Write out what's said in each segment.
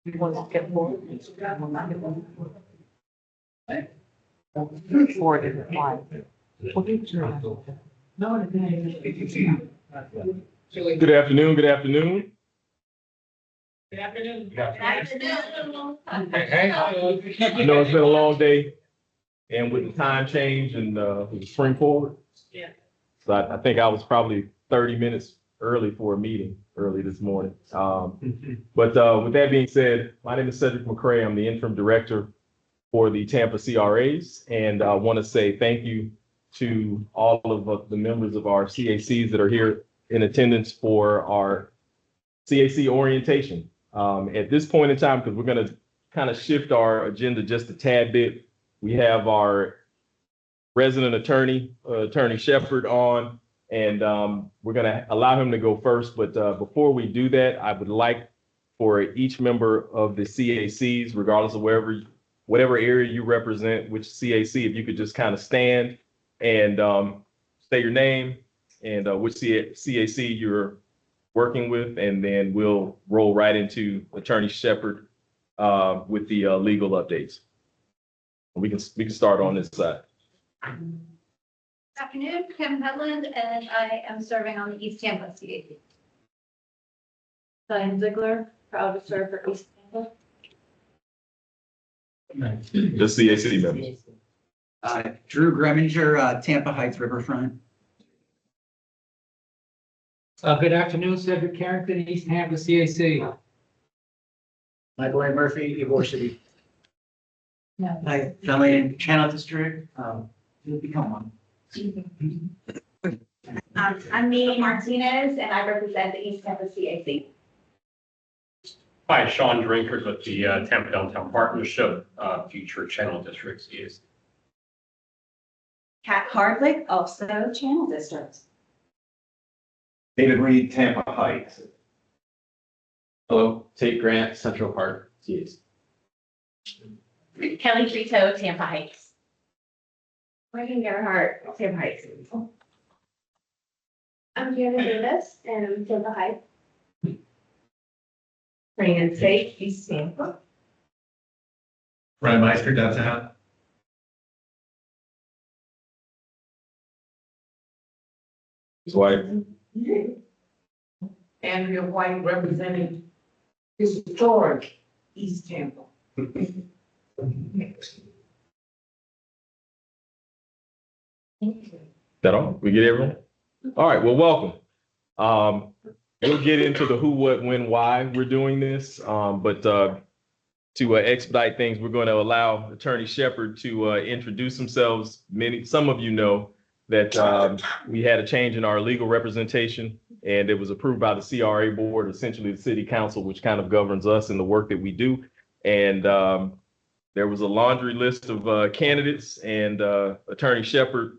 You want to get more? Forward is fine. What did you do? No, Good afternoon. Good afternoon. Good afternoon. Hey, I know it's been a long day, and with the time change and with the spring forward. Yeah. So I think I was probably 30 minutes early for a meeting early this morning. But with that being said, my name is Cedric McCray. I'm the interim director for the Tampa CRAs, and I want to say thank you to all of the members of our CACs that are here in attendance for our CAC orientation. At this point in time, because we're going to kind of shift our agenda just a tad bit, we have our resident attorney, Attorney Shepard, on, and we're going to allow him to go first. But before we do that, I would like for each member of the CACs, regardless of whatever area you represent, which CAC, if you could just kind of stand and say your name and which CAC you're working with, and then we'll roll right into Attorney Shepard with the legal updates. We can start on this side. Good afternoon, Kim Hedlund, and I am serving on the East Tampa CAC. Diane Ziegler, proud to serve for East Tampa. Just CAC members. Drew Greminger, Tampa Heights Riverfront. Good afternoon, Cedric Carrington, East Tampa CAC. Michael A. Murphy, Ybor City. Hi, Charlene, Channel District. You'll become one. I'm Mimi Martinez, and I represent the East Tampa CAC. Hi, Sean Drinkard with the Tampa Downtown Partnership, future Channel Districts is. Kat Hardwick, also Channel District. David Reed, Tampa Heights. Hello, Tate Grant, Central Park, CAC. Kelly Trito, Tampa Heights. Megan Gerhart, Tampa Heights. I'm Jana Davis, and I'm Tampa Heights. Fran State, East Tampa. Ryan Meister, downtown. His wife. Andrea White representing historic East Tampa. That all? We get everyone? All right, well, welcome. We'll get into the who, what, when, why we're doing this. But to expedite things, we're going to allow Attorney Shepard to introduce themselves. Some of you know that we had a change in our legal representation, and it was approved by the CRA board, essentially the city council, which kind of governs us and the work that we do. And there was a laundry list of candidates, and Attorney Shepard,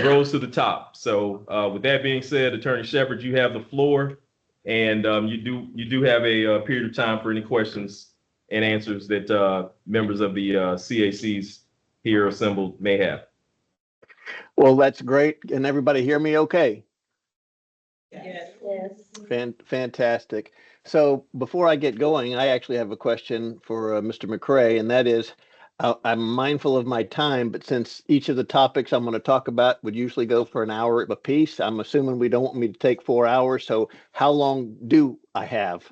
rose to the top. So with that being said, Attorney Shepard, you have the floor, and you do have a period of time for any questions and answers that members of the CACs here assembled may have. Well, that's great. Can everybody hear me okay? Yes. Fantastic. So before I get going, I actually have a question for Mr. McCray, and that is, I'm mindful of my time, but since each of the topics I'm going to talk about would usually go for an hour a piece, I'm assuming we don't want me to take 4 hours. So how long do I have?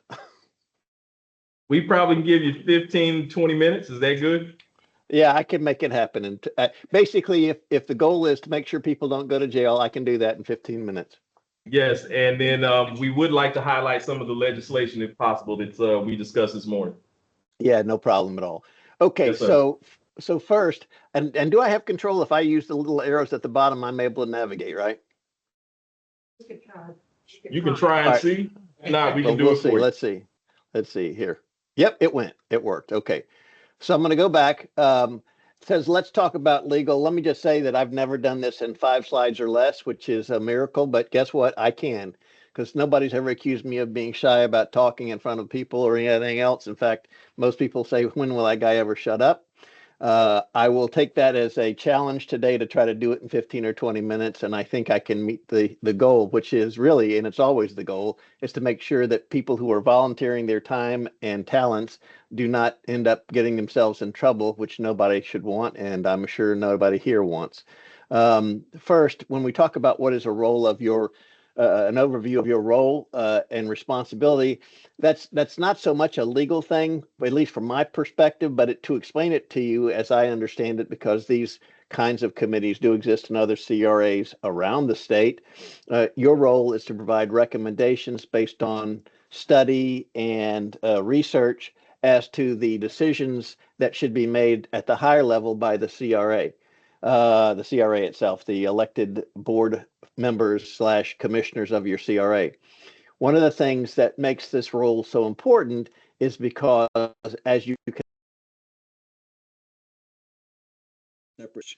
We probably can give you 15, 20 minutes. Is that good? Yeah, I can make it happen. And basically, if the goal is to make sure people don't go to jail, I can do that in 15 minutes. Yes, and then we would like to highlight some of the legislation, if possible, that we discussed this morning. Yeah, no problem at all. Okay, Yes, sir. so first, and do I have control if I use the little arrows at the bottom? I'm able to navigate, right? You can try and All right. see. No, we Well, can do we'll it for see. you. Let's see here. Yep, it worked. Okay, so I'm going to go back. It says let's talk about legal. Let me just say that I've never done this in 5 slides or less, which is a miracle. But guess what? I can, because nobody's ever accused me of being shy about talking in front of people or anything else. In fact, most people say, when will that guy ever shut up? I will take that as a challenge today to try to do it in 15 or 20 minutes. And I think I can meet the goal, which is really, and it's always the goal, is to make sure that people who are volunteering their time and talents do not end up getting themselves in trouble, which nobody should want. And I'm sure nobody here wants. First, when we talk about what is a role of your an overview of your role and responsibility, that's not so much a legal thing, at least from my perspective, but to explain it to you as I understand it, because these kinds of committees do exist in other CRAs around the state. Your role is to provide recommendations based on study and research as to the decisions that should be made at the higher level by the CRA itself, the elected board members / commissioners of your CRA. One of the things that makes this role so important is because as you can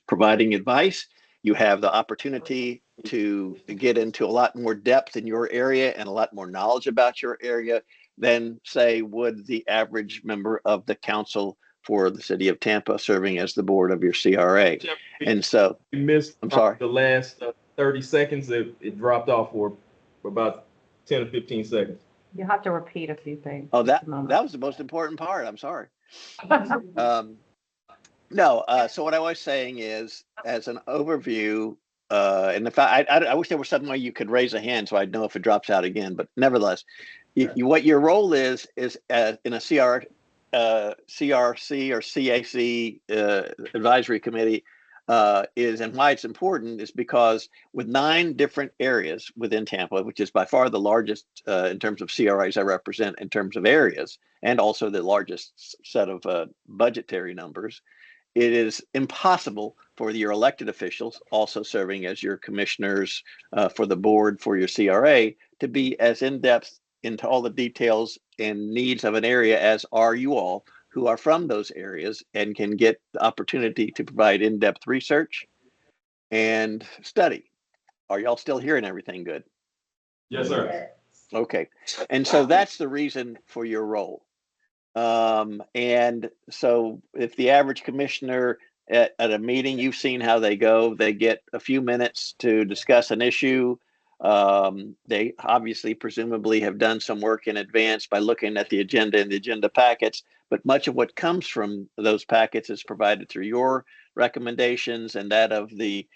providing advice, you have the opportunity to get into a lot more depth in your area and a lot more knowledge about your area than, say, would the average member of the council for the city of Tampa serving as the board of your CRA. And so, We missed I'm sorry. the last 30 seconds. It dropped off for about 10 or 15 seconds. You have to repeat a few things. Oh, Just a moment. that was the most important part. I'm sorry. No, so what I was saying is, as an overview, and if I wish there was some way you could raise a hand so I'd know if it drops out again, but nevertheless, what your role is in a CRC or CAC advisory committee is, and why it's important is because with 9 different areas within Tampa, which is by far the largest in terms of CRAs I represent in terms of areas, and also the largest set of budgetary numbers, it is impossible for your elected officials, also serving as your commissioners for the board for your CRA, to be as in-depth into all the details and needs of an area as are you all who are from those areas and can get the opportunity to provide in-depth research and study. Are y'all still hearing everything good? Yes, sir. Okay. And so that's the reason for your role. And so if the average commissioner at a meeting, you've seen how they go, they get a few minutes to discuss an issue. They obviously presumably have done some work in advance by looking at the agenda and the agenda packets, but much of what comes from those packets is provided through your recommendations and that of the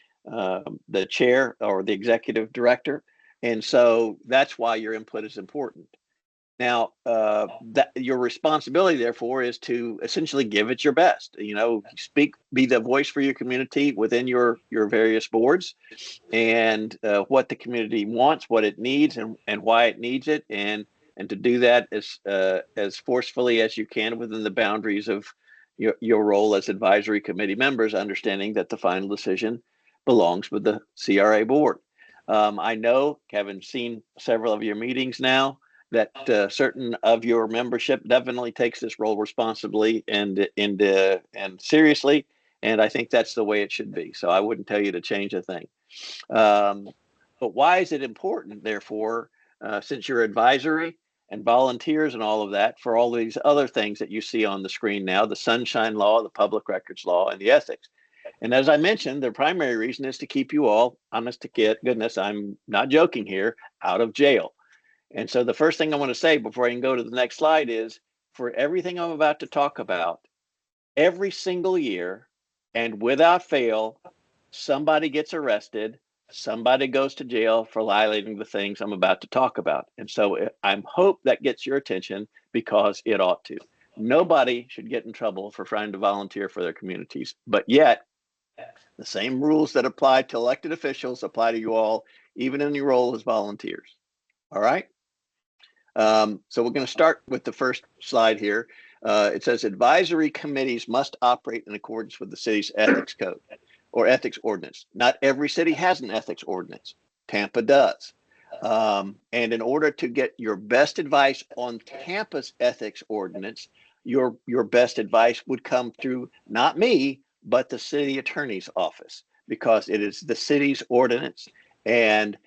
chair or the executive director. And so that's why your input is important. Now, that your responsibility, therefore, is to essentially give it your best. You know, be the voice for your community within your various boards, and what the community wants, what it needs, and why it needs it, and to do that as forcefully as you can within the boundaries of your role as advisory committee members, understanding that the final decision belongs with the CRA board. I know, having seen several of your meetings now, that certain of your membership definitely takes this role responsibly and seriously, and I think that's the way it should be. So I wouldn't tell you to change a thing. But why is it important, therefore, since you're advisory and volunteers and all of that, for all these other things that you see on the screen now, the Sunshine Law, the Public Records Law, and the ethics? And as I mentioned, the primary reason is to keep you all, honest to goodness, I'm not joking here, out of jail. And so the first thing I want to say before I can go to the next slide is, for everything I'm about to talk about, every single year and without fail, somebody gets arrested, somebody goes to jail for violating the things I'm about to talk about. And so I hope that gets your attention, because it ought to. Nobody should get in trouble for trying to volunteer for their communities, but yet the same rules that apply to elected officials apply to you all, even in your role as volunteers. All right. So we're going to start with the first slide here. It says advisory committees must operate in accordance with the city's ethics code or ethics ordinance. Not every city has an ethics ordinance. Tampa does. And in order to get your best advice on Tampa's ethics ordinance, your best advice would come through not me, but the city attorney's office, because it is the city's ordinance. And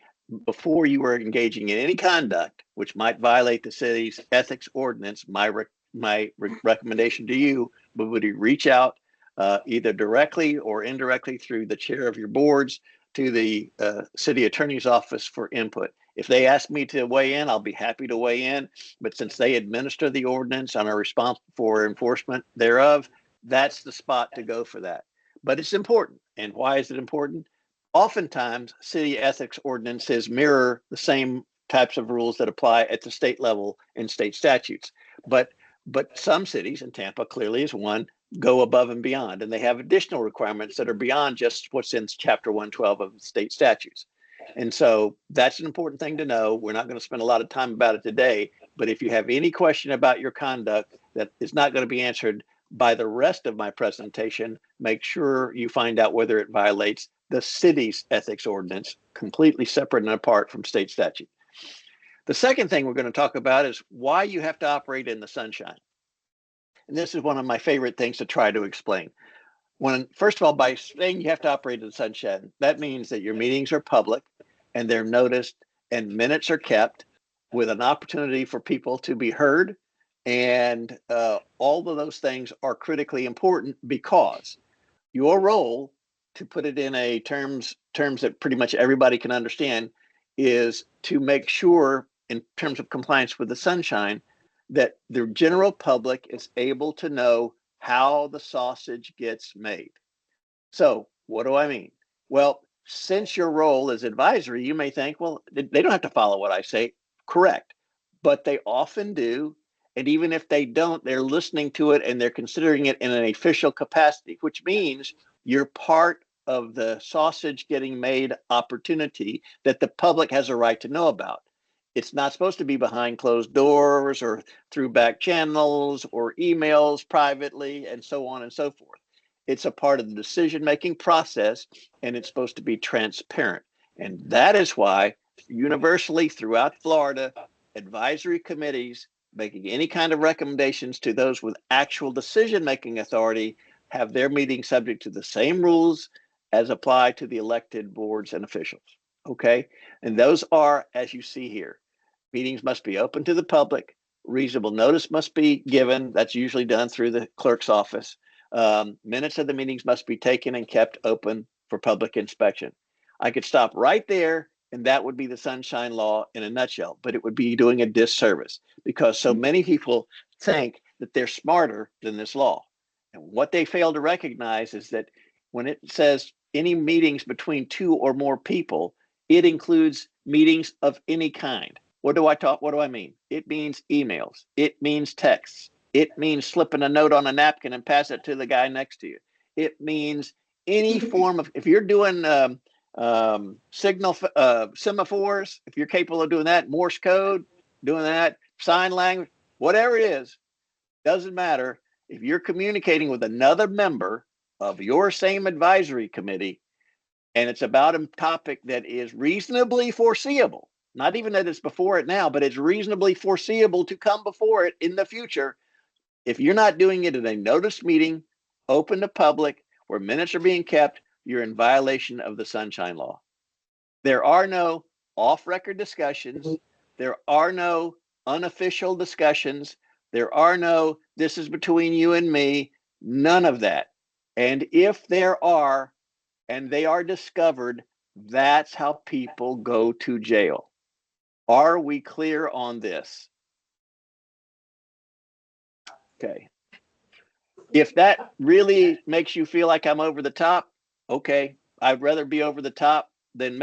before you were engaging in any conduct which might violate the city's ethics ordinance, my recommendation to you would be reach out either directly or indirectly through the chair of your boards to the city attorney's office for input. If they ask me to weigh in, I'll be happy to weigh in. But since they administer the ordinance and are responsible for enforcement thereof, that's the spot to go for that. But it's important. And why is it important? Oftentimes, city ethics ordinances mirror the same types of rules that apply at the state level in state statutes. But some cities, and Tampa clearly is one, go above and beyond, and they have additional requirements that are beyond just what's in Chapter 112 of the state statutes. And so that's an important thing to know. We're not going to spend a lot of time about it today, but if you have any question about your conduct that is not going to be answered by the rest of my presentation, make sure you find out whether it violates the city's ethics ordinance, completely separate and apart from state statute. The second thing we're going to talk about is why you have to operate in the sunshine. And this is one of my favorite things to try to explain. First of all, by saying you have to operate in the sunshine, that means that your meetings are public and they're noticed and minutes are kept with an opportunity for people to be heard. And all of those things are critically important because your role, to put it in a terms that pretty much everybody can understand, is to make sure in terms of compliance with the sunshine that the general public is able to know how the sausage gets made. So what do I mean? Well, since your role is advisory, you may think, well, they don't have to follow what I say. Correct. But they often do. And even if they don't, they're listening to it and they're considering it in an official capacity, which means you're part of the sausage getting made opportunity that the public has a right to know about. It's not supposed to be behind closed doors or through back channels or emails privately and so on and so forth. It's a part of the decision-making process and it's supposed to be transparent. And that is why universally throughout Florida, advisory committees making any kind of recommendations to those with actual decision-making authority have their meetings subject to the same rules as apply to the elected boards and officials. Okay. And those are, as you see here, meetings must be open to the public. Reasonable notice must be given. That's usually done through the clerk's office. Minutes of the meetings must be taken and kept open for public inspection. I could stop right there, and that would be the Sunshine Law in a nutshell, but it would be doing a disservice because so many people think that they're smarter than this law. And what they fail to recognize is that when it says any meetings between two or more people, it includes meetings of any kind. What do I mean? It means emails. It means texts. It means slipping a note on a napkin and pass it to the guy next to you. It means any form of, if you're doing semaphores, if you're capable of doing that, Morse code, doing that, sign language, whatever it is, doesn't matter. If you're communicating with another member of your same advisory committee, and it's about a topic that is reasonably foreseeable, not even that it's before it now, but it's reasonably foreseeable to come before it in the future. If you're not doing it in a noticed meeting, open to public, where minutes are being kept, you're in violation of the Sunshine Law. There are no off-record discussions. There are no unofficial discussions. There are no, this is between you and me, none of that. And if there are, and they are discovered, that's how people go to jail. Are we clear on this? Okay. If that really makes you feel like I'm over the top, okay, I'd rather be over the top than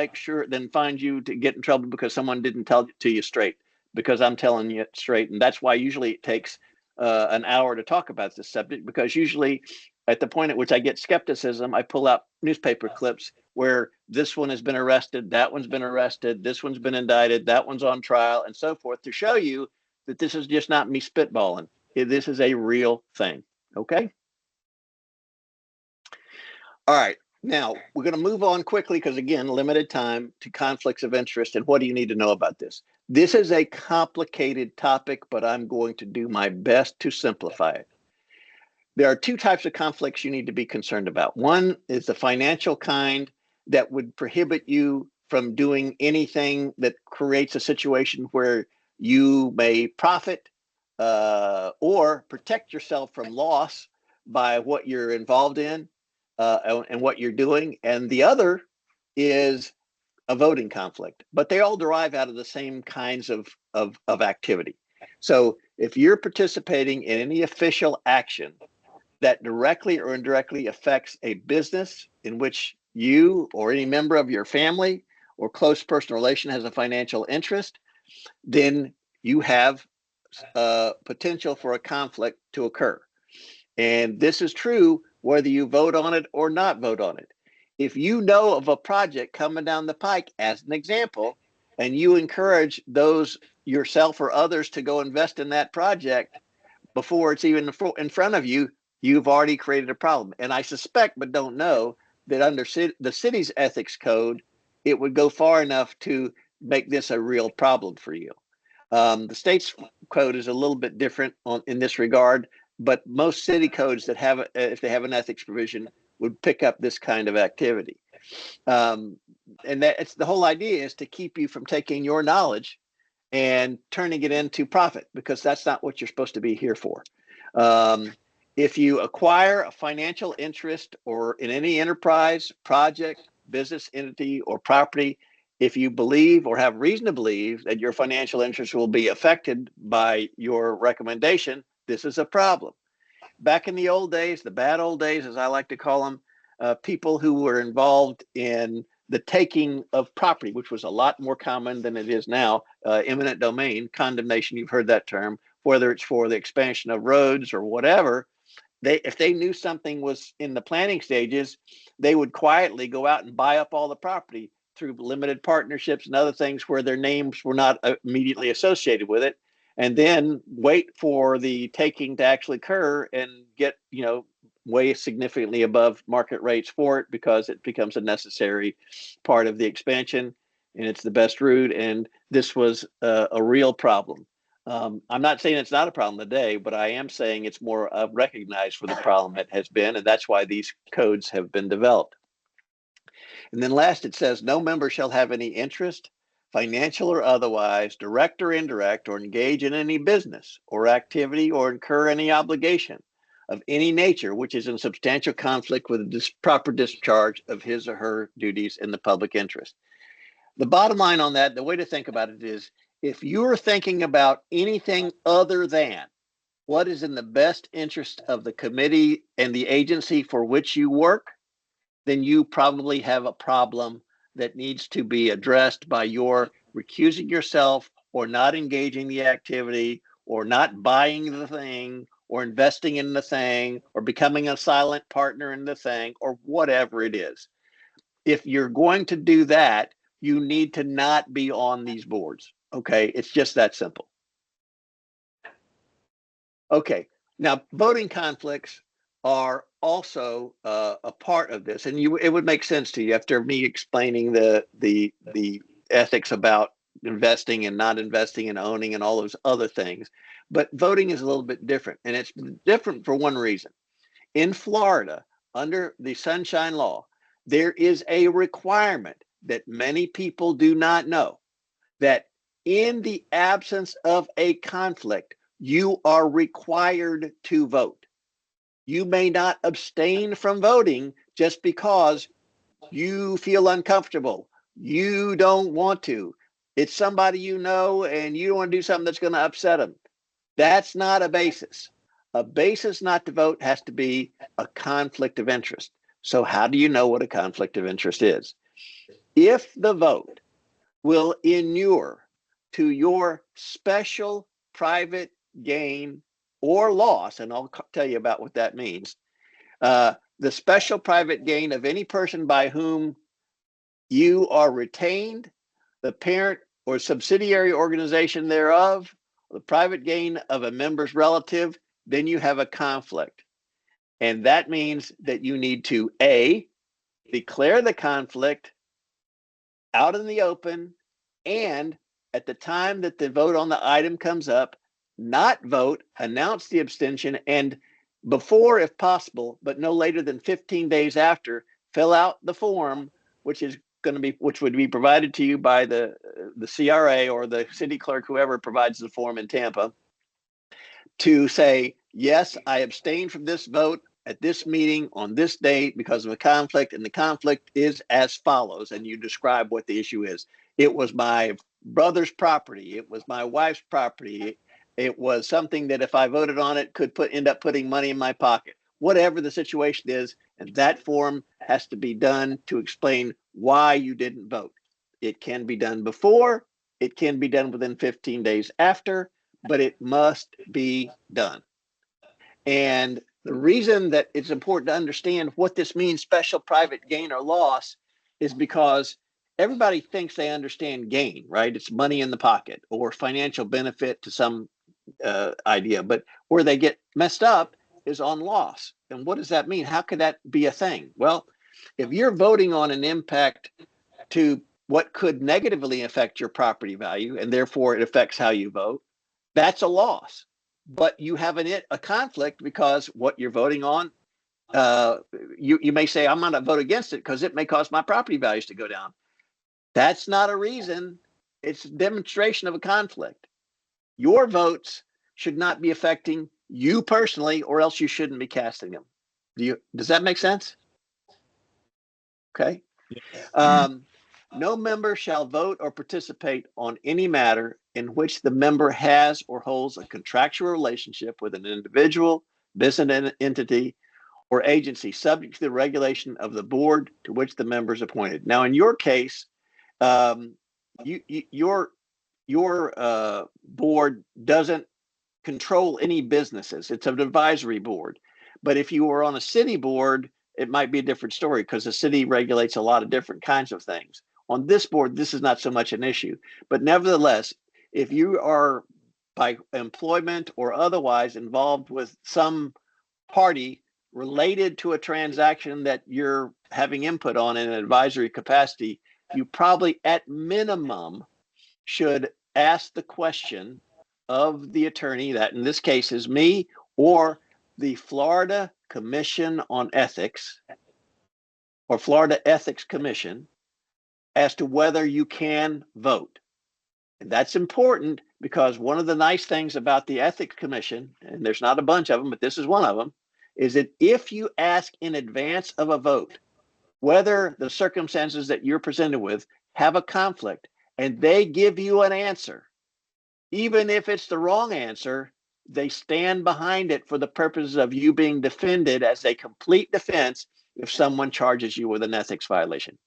find you to get in trouble because someone didn't tell it to you straight, because I'm telling you it straight. And that's why usually it takes an hour to talk about this subject, because usually at the point at which I get skepticism, I pull out newspaper clips where this one has been arrested, that one's been arrested, this one's been indicted, that one's on trial, and so forth, to show you that this is just not me spitballing. This is a real thing. Okay. All right. Now we're going to move on quickly because, again, limited time, to conflicts of interest. And what do you need to know about this? This is a complicated topic, but I'm going to do my best to simplify it. There are two types of conflicts you need to be concerned about. One is the financial kind that would prohibit you from doing anything that creates a situation where you may profit or protect yourself from loss by what you're involved in and what you're doing. And the other is a voting conflict, but they all derive out of the same kinds of activity. So if you're participating in any official action that directly or indirectly affects a business in which you or any member of your family or close personal relation has a financial interest, then you have potential for a conflict to occur. And this is true whether you vote on it or not vote on it. If you know of a project coming down the pike, as an example, and you encourage those yourself or others to go invest in that project before it's even in front of you, you've already created a problem. And I suspect, but don't know, that under the city's ethics code, it would go far enough to make this a real problem for you. The state's code is a little bit different in this regard, but most city codes that have, if they have an ethics provision, would pick up this kind of activity. And that it's the whole idea is to keep you from taking your knowledge and turning it into profit, because that's not what you're supposed to be here for. If you acquire a financial interest or in any enterprise, project, business entity, or property, if you believe or have reason to believe that your financial interest will be affected by your recommendation, this is a problem. Back in the old days, the bad old days, as I like to call them, people who were involved in the taking of property, which was a lot more common than it is now, eminent domain, condemnation, you've heard that term, whether it's for the expansion of roads or whatever, if they knew something was in the planning stages, they would quietly go out and buy up all the property through limited partnerships and other things where their names were not immediately associated with it, and then wait for the taking to actually occur and get, way significantly above market rates for it, because it becomes a necessary part of the expansion and it's the best route. And this was a real problem. I'm not saying it's not a problem today, but I am saying it's more recognized for the problem it has been, and that's why these codes have been developed. And then last, it says, no member shall have any interest, financial or otherwise, direct or indirect, or engage in any business or activity or incur any obligation of any nature which is in substantial conflict with the proper discharge of his or her duties in the public interest. The bottom line on that, the way to think about it is, if you're thinking about anything other than what is in the best interest of the committee and the agency for which you work, then you probably have a problem that needs to be addressed by your recusing yourself or not engaging the activity or not buying the thing or investing in the thing or becoming a silent partner in the thing or whatever it is. If you're going to do that, you need to not be on these boards. Okay, it's just that simple. Okay, now voting conflicts are also a part of this, and it would make sense to you after me explaining the ethics about investing and not investing and owning and all those other things. But voting is a little bit different, and it's different for one reason. In Florida, under the Sunshine Law, there is a requirement that many people do not know, that in the absence of a conflict, you are required to vote. You may not abstain from voting just because you feel uncomfortable. You don't want to. It's somebody you know, and you don't want to do something that's going to upset them. That's not a basis. A basis not to vote has to be a conflict of interest. So how do you know what a conflict of interest is? If the vote will inure to your special private gain or loss, and I'll tell you about what that means, the special private gain of any person by whom you are retained, the parent or subsidiary organization thereof, the private gain of a member's relative, then you have a conflict. And that means that you need to, A, declare the conflict out in the open, and at the time that the vote on the item comes up, not vote, announce the abstention, and before, if possible, but no later than 15 days after, fill out the form, which would be provided to you by the CRA or the city clerk, whoever provides the form in Tampa, to say, yes, I abstain from this vote at this meeting on this date because of a conflict, and the conflict is as follows, and you describe what the issue is. It was my brother's property. It was my wife's property. It was something that if I voted on it could end up putting money in my pocket. Whatever the situation is, and that form has to be done to explain why you didn't vote. It can be done before, it can be done within 15 days after, but it must be done. And the reason that it's important to understand what this means, special private gain or loss, is because everybody thinks they understand gain, right? It's money in the pocket or financial benefit to some idea. But where they get messed up is on loss. And what does that mean? How could that be a thing? Well, if you're voting on an impact to what could negatively affect your property value, and therefore it affects how you vote, that's a loss. But you have a conflict because what you're voting on, you may say, I'm going to vote against it because it may cause my property values to go down. That's not a reason. It's a demonstration of a conflict. Your votes should not be affecting you personally, or else you shouldn't be casting them. Does that make sense? Okay. No member shall vote or participate on any matter in which the member has or holds a contractual relationship with an individual, business entity, or agency subject to the regulation of the board to which the member is appointed. Now, in your case, your board doesn't control any businesses. It's an advisory board. But if you were on a city board, it might be a different story because the city regulates a lot of different kinds of things. On this board, this is not so much an issue. But nevertheless, if you are by employment or otherwise involved with some party related to a transaction that you're having input on in an advisory capacity, you probably at minimum should ask the question of the attorney, that in this case is me, or the Florida Commission on Ethics or Florida Ethics Commission, as to whether you can vote. And that's important because one of the nice things about the Ethics Commission, and there's not a bunch of them, but this is one of them, is that if you ask in advance of a vote whether the circumstances that you're presented with have a conflict and they give you an answer, even if it's the wrong answer, they stand behind it for the purposes of you being defended as a complete defense if someone charges you with an ethics violation.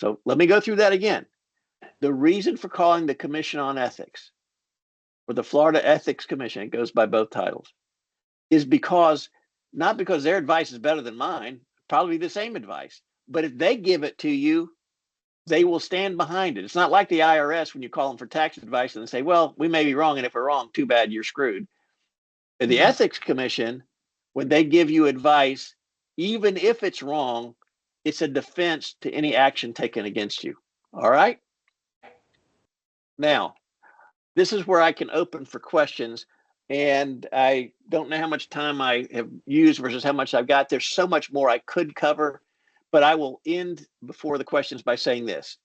So let me go through that again. The reason for calling the Commission on Ethics, or the Florida Ethics Commission, it goes by both titles, is because, not because their advice is better than mine, probably the same advice, but if they give it to you, they will stand behind it. It's not like the IRS when you call them for tax advice and they say, well, we may be wrong, and if we're wrong, too bad, you're screwed. And the Ethics Commission, when they give you advice, even if it's wrong, it's a defense to any action taken against you. All right? Now, this is where I can open for questions, and I don't know how much time I have used versus how much I've got. There's so much more I could cover, but I will end before the questions by saying this.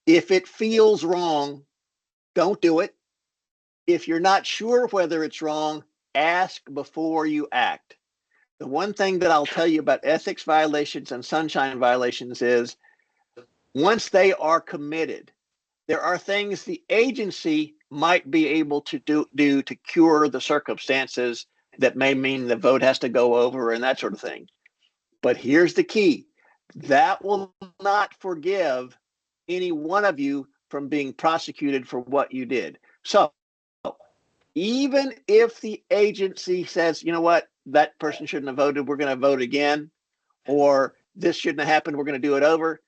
If it feels wrong, don't do it. If you're not sure whether it's wrong, ask before you act. The one thing that I'll tell you about ethics violations and sunshine violations is once they are committed, there are things the agency might be able to do to cure the circumstances that may mean the vote has to go over and that sort of thing. But here's the key. That will not forgive any one of you from being prosecuted for what you did. So even if the agency says, you know what, that person shouldn't have voted, we're going to vote again, or this shouldn't have happened, we're going to do it over,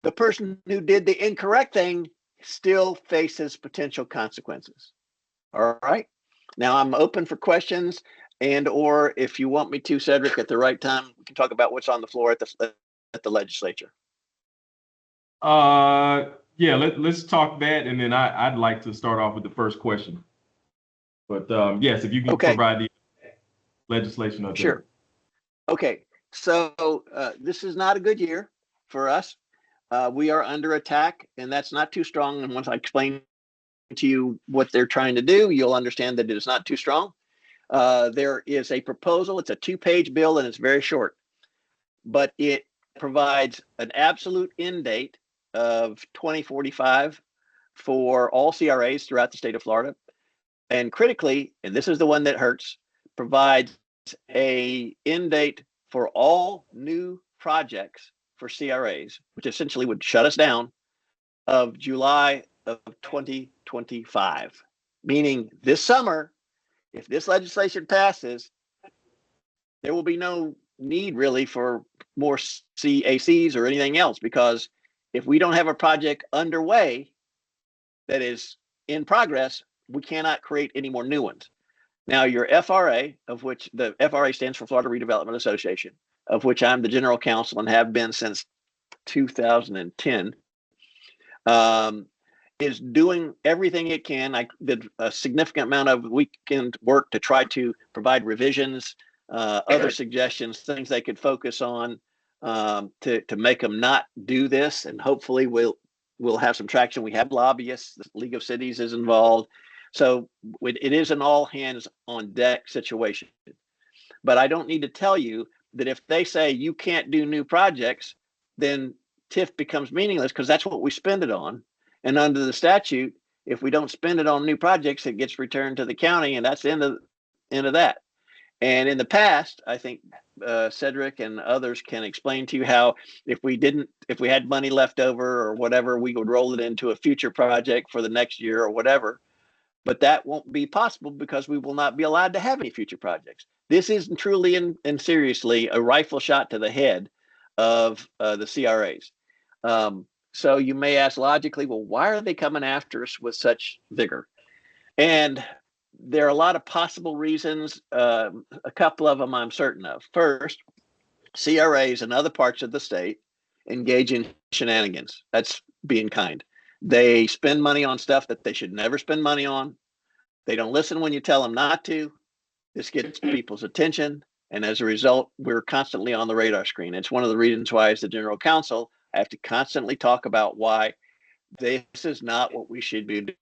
the person who did the incorrect thing still faces potential consequences. All right. Now I'm open for questions, and or if you want me to, Cedric, at the right time, we can talk about what's on the floor at the legislature. Yeah, let's talk that, and then I'd like to start off with the first question. But yes, if you can provide the legislation up there. Sure. Okay, so this is not a good year for us. We are under attack, and that's not too strong. And once I explain to you what they're trying to do, you'll understand that it is not too strong. There is a proposal. It's a 2-page bill and it's very short, but it provides an absolute end date of 2045 for all CRAs throughout the state of Florida. And critically, and this is the one that hurts, provides a end date for all new projects for CRAs, which essentially would shut us down, of July of 2025. Meaning this summer, if this legislation passes, there will be no need really for more CACs or anything else, because if we don't have a project underway that is in progress, we cannot create any more new ones. Now, your FRA, of which the FRA stands for Florida Redevelopment Association, of which I'm the general counsel and have been since 2010, is doing everything it can. I did a significant amount of weekend work to try to provide revisions, other suggestions, things they could focus on, to make them not do this. And hopefully we'll have some traction. We have lobbyists. The League of Cities is involved. So it is an all hands on deck situation. But I don't need to tell you that if they say you can't do new projects, then TIF becomes meaningless, because that's what we spend it on. And under the statute, if we don't spend it on new projects, it gets returned to the county, and that's the end of that. And in the past, I think Cedric and others can explain to you how if we had money left over or whatever, we would roll it into a future project for the next year or whatever. But that won't be possible because we will not be allowed to have any future projects. This is truly and seriously a rifle shot to the head of the CRAs. So you may ask logically, well, why are they coming after us with such vigor? And there are a lot of possible reasons. A couple of them I'm certain of. First, CRAs in other parts of the state engage in shenanigans. That's being kind. They spend money on stuff that they should never spend money on. They don't listen when you tell them not to. This gets people's attention. And as a result, we're constantly on the radar screen. It's one of the reasons why, as the general counsel, I have to constantly talk about why this is not what we should be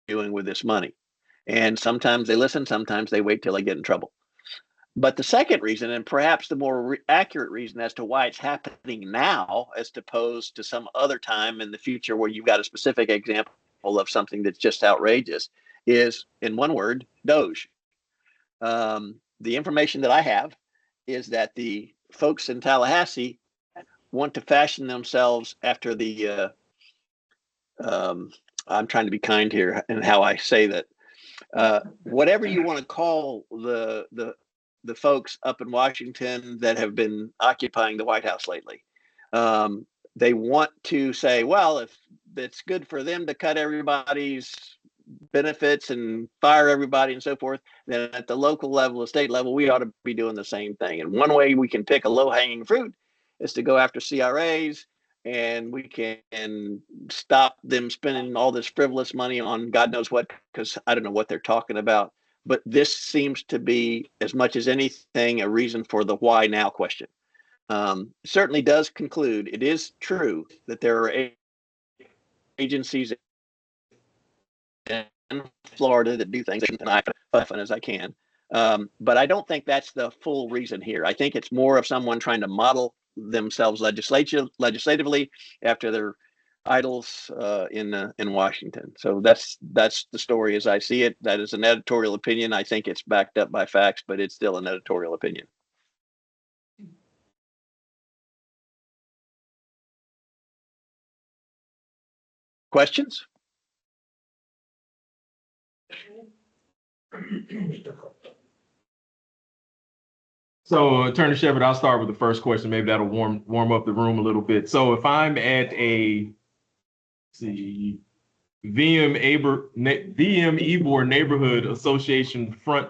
doing with this money. And sometimes they listen, sometimes they wait till they get in trouble. But the second reason, and perhaps the more accurate reason as to why it's happening now, as opposed to some other time in the future where you've got a specific example of something that's just outrageous, is, in one word, Doge. The information that I have is that the folks in Tallahassee want to fashion themselves after the, I'm trying to be kind here in how I say that, whatever you want to call the folks up in Washington that have been occupying the White House lately. They want to say, well, if it's good for them to cut everybody's benefits and fire everybody and so forth, then at the local level, the state level, we ought to be doing the same thing. And one way we can pick a low-hanging fruit is to go after CRAs, and we can stop them spending all this frivolous money on God knows what, because I don't know what they're talking about. But this seems to be, as much as anything, a reason for the why now question. Certainly does conclude, it is true that there are agencies in Florida that do things, and I puffing as I can. But I don't think that's the full reason here. I think it's more of someone trying to model themselves legislatively after their idols in Washington. So that's the story as I see it. That is an editorial opinion. I think it's backed up by facts, but it's still an editorial opinion. Questions? So, Attorney Shepard, I'll start with the first question. Maybe that'll warm up the room a little bit. So, if I'm at VM Ybor Neighborhood Association front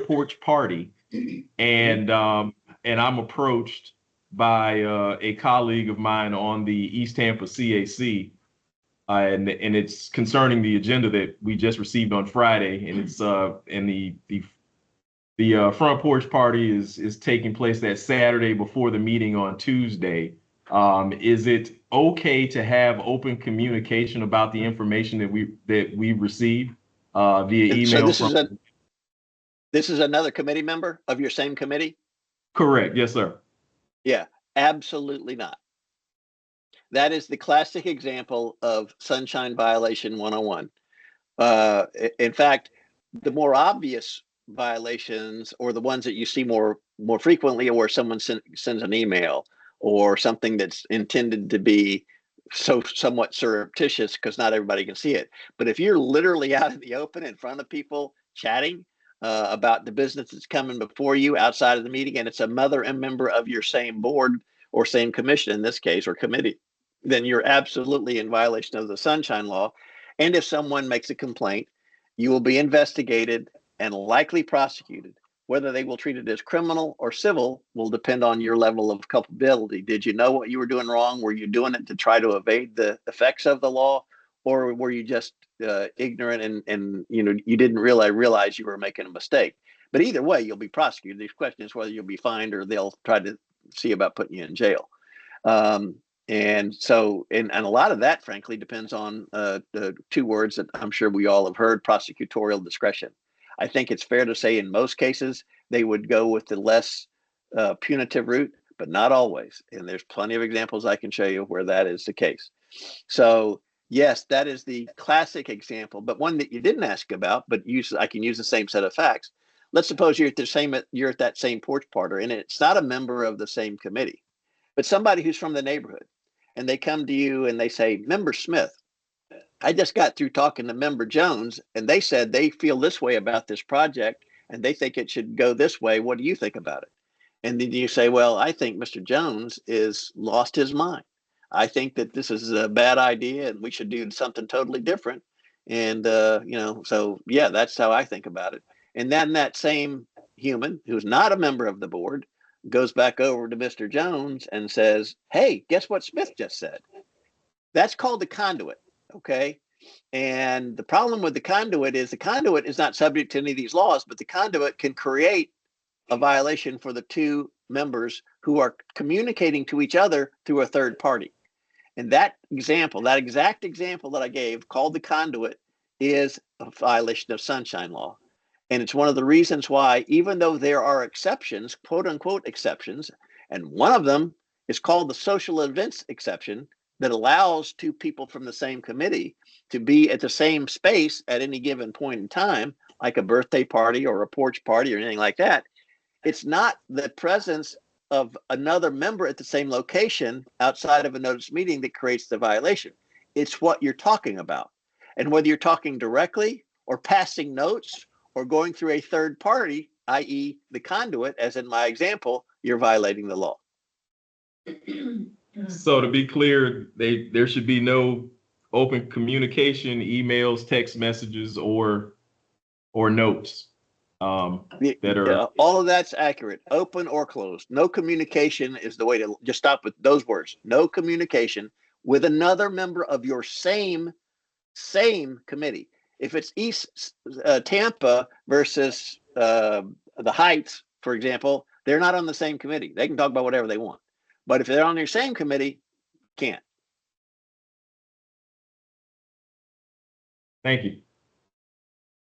porch party, and I'm approached by a colleague of mine on the East Tampa CAC, and it's concerning the agenda that we just received on Friday, and it's the front porch party is taking place that Saturday before the meeting on Tuesday. Is it okay to have open communication about the information that we receive via email? This is another committee member of your same committee? Correct. Yes, sir. Yeah, absolutely not. That is the classic example of sunshine violation 101. In fact, the more obvious violations, or the ones that you see more frequently, or where someone sends an email or something that's intended to be somewhat surreptitious because not everybody can see it. But if you're literally out in the open in front of people chatting about the business that's coming before you outside of the meeting, and it's a member of your same board or same commission in this case, or committee, then you're absolutely in violation of the sunshine law. And if someone makes a complaint, you will be investigated and likely prosecuted. Whether they will treat it as criminal or civil will depend on your level of culpability. Did you know what you were doing wrong? Were you doing it to try to evade the effects of the law? Or were you just ignorant and you didn't realize you were making a mistake? But either way, you'll be prosecuted. The question is whether you'll be fined or they'll try to see about putting you in jail. And so, and a lot of that, frankly, depends on the two words that I'm sure we all have heard: prosecutorial discretion. I think it's fair to say in most cases, they would go with the less punitive route, but not always. And there's plenty of examples I can show you where that is the case. So yes, that is the classic example, but one that you didn't ask about, but I can use the same set of facts. Let's suppose you're at that same porch party, and it's not a member of the same committee, but somebody who's from the neighborhood, and they come to you and they say, Member Smith, I just got through talking to Member Jones, and they said they feel this way about this project, and they think it should go this way. What do you think about it? And then you say, well, I think Mr. Jones is lost his mind. I think that this is a bad idea, and we should do something totally different. And, so yeah, that's how I think about it. And then that same human who's not a member of the board goes back over to Mr. Jones and says, hey, guess what Smith just said? That's called a conduit. Okay. And the problem with the conduit is not subject to any of these laws, but the conduit can create a violation for the two members who are communicating to each other through a third party. And that exact example that I gave, called the conduit, is a violation of sunshine law. And it's one of the reasons why, even though there are exceptions, quote unquote exceptions, and one of them is called the social events exception, that allows two people from the same committee to be at the same space at any given point in time, like a birthday party or a porch party or anything like that. It's not the presence of another member at the same location outside of a notice meeting that creates the violation. It's what you're talking about. And whether you're talking directly or passing notes or going through a third party, i.e. the conduit, as in my example, you're violating the law. So to be clear, there should be no open communication, emails, text messages, or notes that are. All of that's accurate, open or closed. No communication is the way to just stop with those words. No communication with another member of your same committee. If it's East Tampa versus the Heights, for example, they're not on the same committee. They can talk about whatever they want. But if they're on your same committee, can't. Thank you.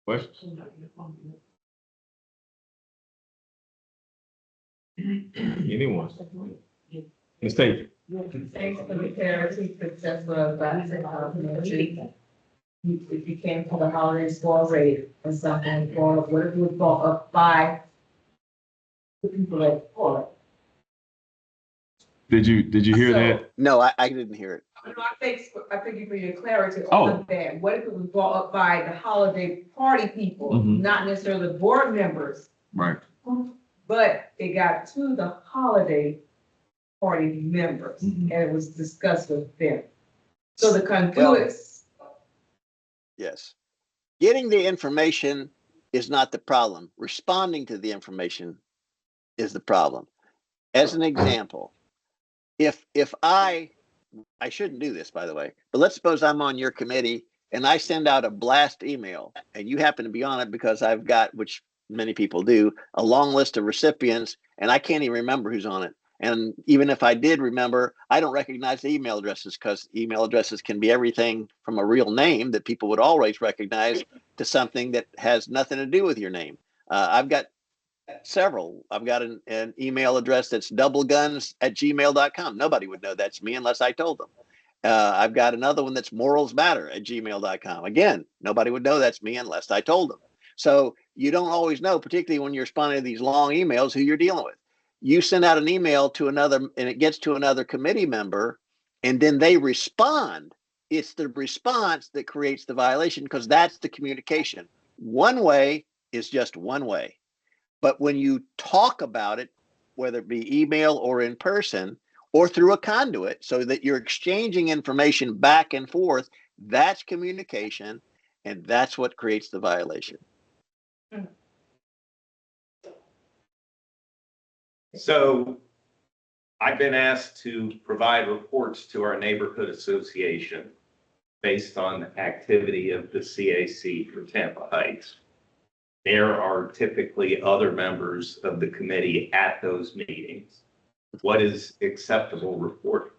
Questions? Anyone? Ms. Tate. Thanks for the clarity, successful advice and community. If you came for the holidays already or something, or what if we brought up by the people that call it? Did you hear that? No, I didn't hear it. I thank you for your clarity Oh. on that. What if it was brought up by the holiday party people, Mhm. not necessarily the board members, Right. but it got to the holiday party members and it was discussed with them. So the conduits. Yes. Getting the information is not the problem. Responding to the information is the problem. As an example, if I shouldn't do this, by the way, but let's suppose I'm on your committee and I send out a blast email and you happen to be on it because I've got, which many people do, a long list of recipients and I can't even remember who's on it. And even if I did remember, I don't recognize the email addresses because email addresses can be everything from a real name that people would always recognize to something that has nothing to do with your name. I've got several. I've got an email address that's doubleguns@gmail.com. Nobody would know that's me unless I told them. I've got another one that's moralsmatter@gmail.com. Again, nobody would know that's me unless I told them. So you don't always know, particularly when you're responding to these long emails, who you're dealing with. You send out an email to another and it gets to another committee member and then they respond. It's the response that creates the violation because that's the communication. One way is just one way. But when you talk about it, whether it be email or in person or through a conduit, so that you're exchanging information back and forth, that's communication, and that's what creates the violation. So I've been asked to provide reports to our neighborhood association based on the activity of the CAC for Tampa Heights. There are typically other members of the committee at those meetings. What is acceptable reporting?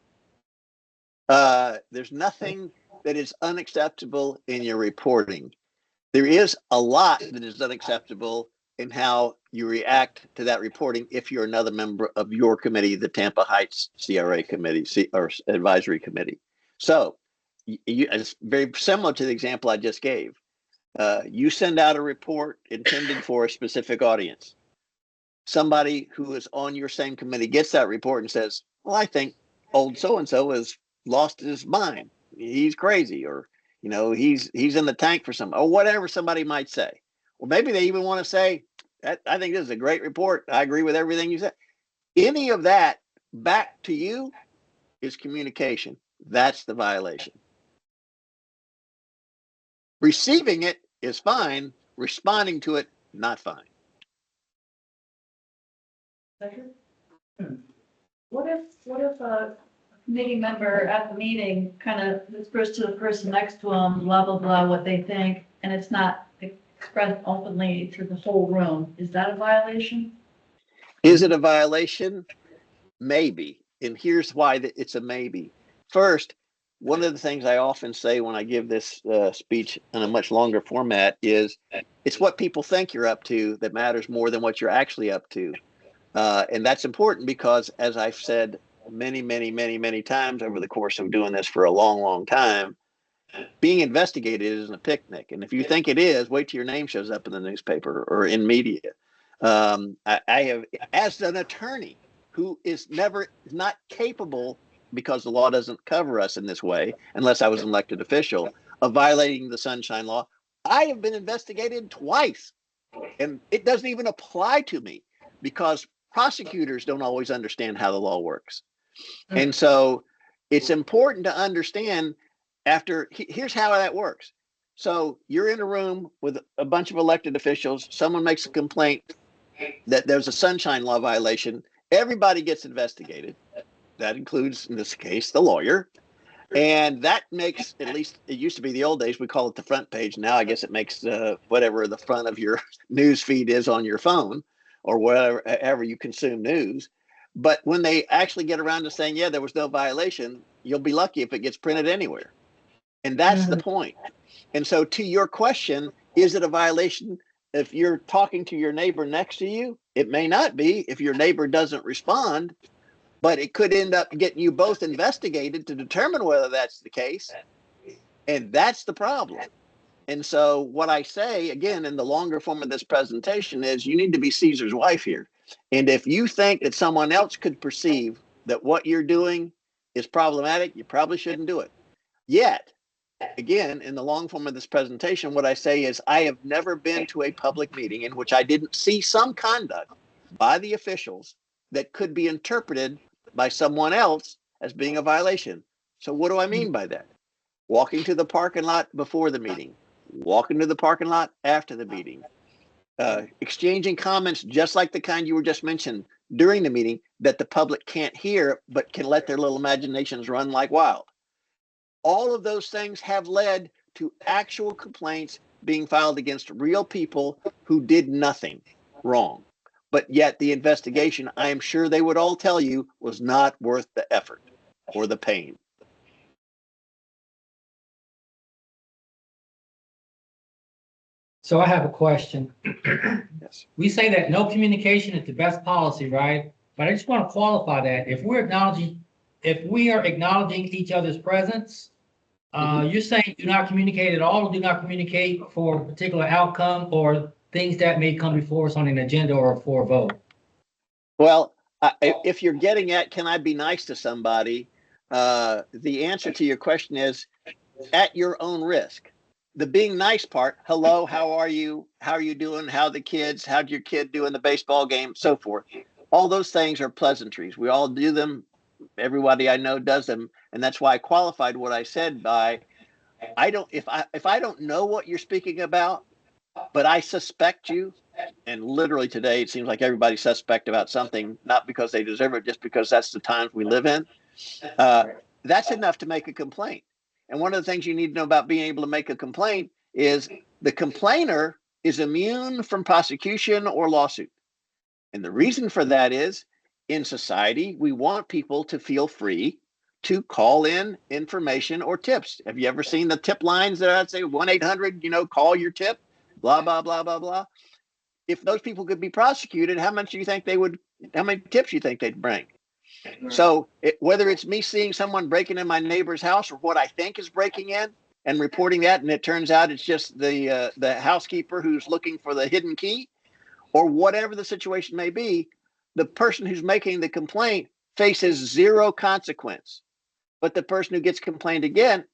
There's nothing that is unacceptable in your reporting. There is a lot that is unacceptable in how you react to that reporting if you're another member of your committee, the Tampa Heights CRA committee or advisory committee. So it's very similar to the example I just gave. You send out a report intended for a specific audience. Somebody who is on your same committee gets that report and says, well, I think old so-and-so has lost his mind. He's crazy, or, you know, he's in the tank for some, or whatever somebody might say. Or maybe they even want to say, I think this is a great report. I agree with everything you said. Any of that back to you is communication. That's the violation. Receiving it is fine. Responding to it, not fine. What if a Committee member at the meeting kind of whispers to the person next to them, blah, blah, blah, what they think, and it's not expressed openly to the whole room. Is that a violation? Is it a violation? Maybe. And here's why it's a maybe. First, one of the things I often say when I give this speech in a much longer format is it's what people think you're up to that matters more than what you're actually up to. And that's important because, as I've said many times over the course of doing this for a long time, being investigated isn't a picnic. And if you think it is, wait till your name shows up in the newspaper or in media. I have, as an attorney who is not capable, because the law doesn't cover us in this way, unless I was an elected official, of violating the Sunshine Law, I have been investigated twice. And it doesn't even apply to me because prosecutors don't always understand how the law works. And so it's important to understand here's how that works. So you're in a room with a bunch of elected officials. Someone makes a complaint that there's a Sunshine Law violation. Everybody gets investigated. That includes, in this case, the lawyer. And that makes, at least it used to be the old days, we call it the front page. Now I guess it makes whatever the front of your news feed is on your phone or wherever you consume news. But when they actually get around to saying, yeah, there was no violation, you'll be lucky if it gets printed anywhere. And that's the point. And so to your question, is it a violation if you're talking to your neighbor next to you? It may not be if your neighbor doesn't respond, but it could end up getting you both investigated to determine whether that's the case. And that's the problem. And so what I say, again, in the longer form of this presentation is you need to be Caesar's wife here. And if you think that someone else could perceive that what you're doing is problematic, you probably shouldn't do it. Yet, again, in the long form of this presentation, what I say is I have never been to a public meeting in which I didn't see some conduct by the officials that could be interpreted by someone else as being a violation. So what do I mean by that? Walking to the parking lot before the meeting, walking to the parking lot after the meeting, exchanging comments just like the kind you were just mentioned during the meeting that the public can't hear but can let their little imaginations run like wild. All of those things have led to actual complaints being filed against real people who did nothing wrong. But yet the investigation, I am sure they would all tell you, was not worth the effort or the pain. So I have a question. Yes. We say that no communication is the best policy, right? But I just want to qualify that. If we are acknowledging each other's presence, you're saying do not communicate at all, or do not communicate for a particular outcome or things that may come before us on an agenda or for a vote. Well, if you're getting at, can I be nice to somebody? The answer to your question is at your own risk. The being nice part, hello, how are you? How are you doing? How the kids? How'd your kid do in the baseball game? So forth. All those things are pleasantries. We all do them. Everybody I know does them. And that's why I qualified what I said by, if I don't know what you're speaking about, but I suspect you, and literally today, it seems like everybody's suspect about something, not because they deserve it, just because that's the times we live in. That's enough to make a complaint. And one of the things you need to know about being able to make a complaint is the complainer is immune from prosecution or lawsuit. And the reason for that is in society, we want people to feel free to call in information or tips. Have you ever seen the tip lines that I'd say 1-800, call your tip, blah, blah, blah, blah, blah. If those people could be prosecuted, how many tips do you think they'd bring? So whether it's me seeing someone breaking in my neighbor's house or what I think is breaking in and reporting that, and it turns out it's just the housekeeper who's looking for the hidden key, or whatever the situation may be, the person who's making the complaint faces zero consequence. But the person who gets complained again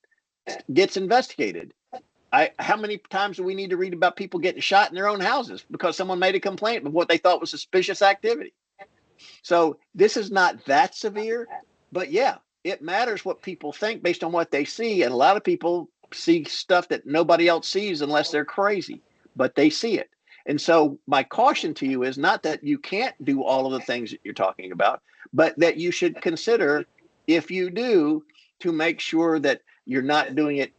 gets investigated. How many times do we need to read about people getting shot in their own houses because someone made a complaint of what they thought was suspicious activity? So this is not that severe, but yeah, it matters what people think based on what they see. And a lot of people see stuff that nobody else sees unless they're crazy, but they see it. And so my caution to you is not that you can't do all of the things that you're talking about, but that you should consider, if you do, to make sure that you're not doing it,